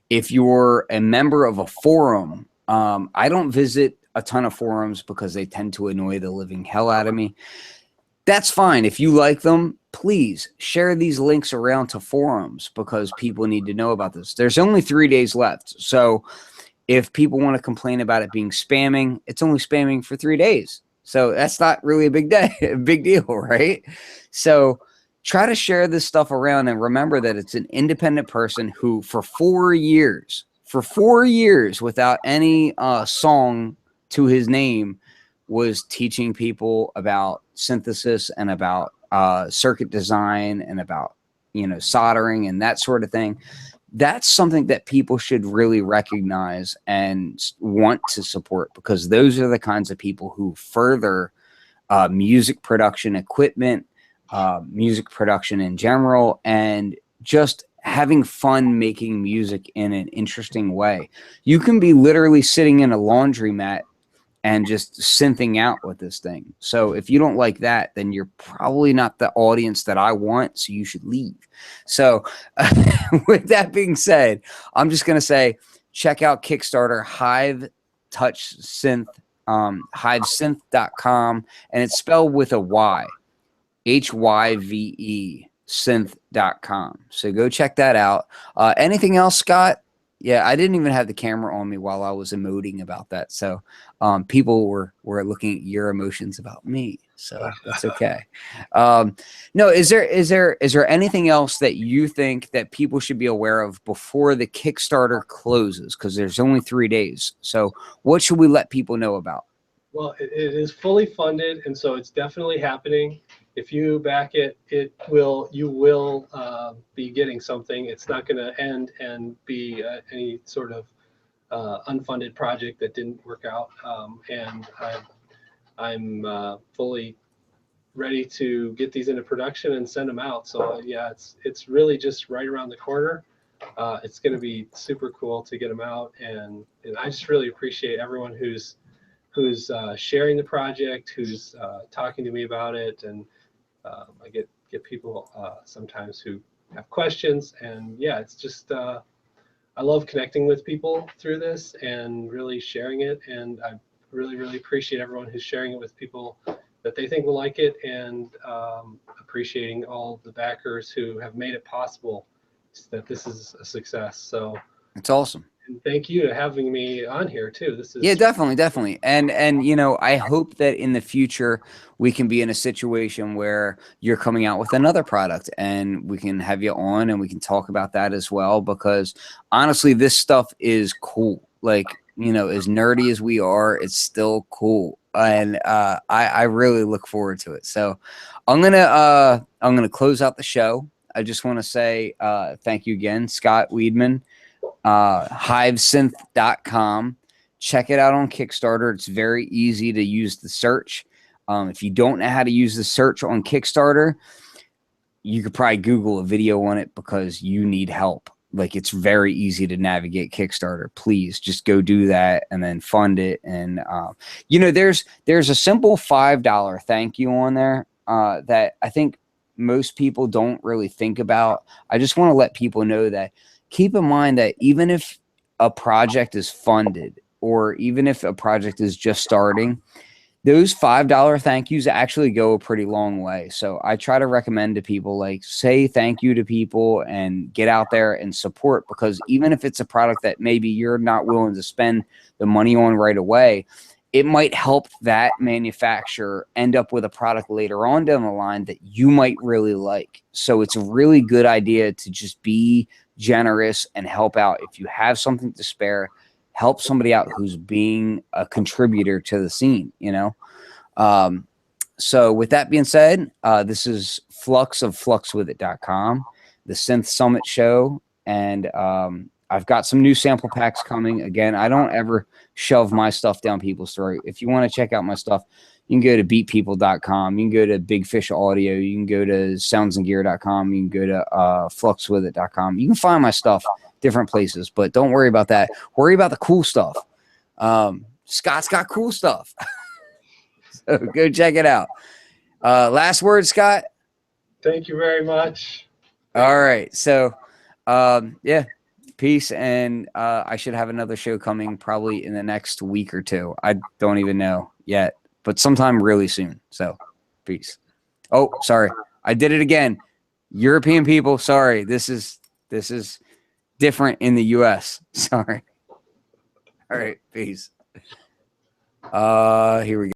[SPEAKER 2] If you're a member of a forum, I don't visit a ton of forums because they tend to annoy the living hell out of me. That's fine. If you like them, please share these links around to forums, because people need to know about this. There's only 3 days left. So if people want to complain about it being spamming, it's only spamming for 3 days. So that's not really a big deal, right? So try to share this stuff around, and remember that it's an independent person who for 4 years, without any song to his name, was teaching people about synthesis and about circuit design and about, you know, soldering and that sort of thing. That's something that people should really recognize and want to support, because those are the kinds of people who further music production equipment, music production in general, and just having fun making music in an interesting way. You can be literally sitting in a laundromat and just synthing out with this thing. So if you don't like that, then you're probably not the audience that I want. So you should leave. So with that being said, I'm just going to say, check out Kickstarter, Hyve Touch Synth, HyveSynth.com, and it's spelled with a Y, HYVE, synth.com. So go check that out. Anything else, Scott? Yeah, I didn't even have the camera on me while I was emoting about that. So people were looking at your emotions about me. So that's okay. No, is there anything else that you think that people should be aware of before the Kickstarter closes? Because there's only 3 days. So what should we let people know about?
[SPEAKER 1] Well, it is fully funded, and so it's definitely happening. If you back it, you will be getting something. It's not going to end and be any sort of unfunded project that didn't work out. And I'm fully ready to get these into production and send them out. So yeah, it's really just right around the corner. It's going to be super cool to get them out, and I just really appreciate everyone who's sharing the project, who's talking to me about it, and I get people sometimes who have questions, and yeah, it's just I love connecting with people through this and really sharing it, and I really appreciate everyone who's sharing it with people that they think will like it, and appreciating all the backers who have made it possible that this is a success. So
[SPEAKER 2] it's awesome.
[SPEAKER 1] And thank you for having me on here too. This is
[SPEAKER 2] definitely. And you know, I hope that in the future we can be in a situation where you're coming out with another product and we can have you on and we can talk about that as well, because honestly, this stuff is cool. Like, you know, as nerdy as we are, it's still cool. And I really look forward to it. So I'm gonna close out the show. I just want to say thank you again, Skot Weidmann. HyveSynth.com. Check it out on Kickstarter. It's very easy to use the search. If you don't know how to use the search on Kickstarter, you could probably Google a video on it because you need help. Like, it's very easy to navigate Kickstarter. Please just go do that and then fund it. And you know, there's a simple $5 thank you on there that I think most people don't really think about. I just want to let people know that. Keep in mind that even if a project is funded, or even if a project is just starting, those $5 thank yous actually go a pretty long way. So I try to recommend to people, like, say thank you to people and get out there and support, because even if it's a product that maybe you're not willing to spend the money on right away, it might help that manufacturer end up with a product later on down the line that you might really like. So it's a really good idea to just be generous and help out. If you have something to spare, help somebody out who's being a contributor to the scene, you know? So with that being said, this is Flux of Fluxwithit.com, the Synth Summit Show. And I've got some new sample packs coming. Again, I don't ever shove my stuff down people's throat. If you want to check out my stuff, you can go to beatpeople.com. You can go to Big Fish Audio. You can go to soundsandgear.com. You can go to fluxwithit.com. You can find my stuff different places, but don't worry about that. Worry about the cool stuff. Scott's got cool stuff. So go check it out. Last word, Scott?
[SPEAKER 1] Thank you very much.
[SPEAKER 2] All right. So, yeah, peace. And I should have another show coming probably in the next week or two. I don't even know yet, but sometime really soon. So peace. Oh, sorry. I did it again. European people. Sorry. This is different in the US. Sorry. All right. Peace. Here we go.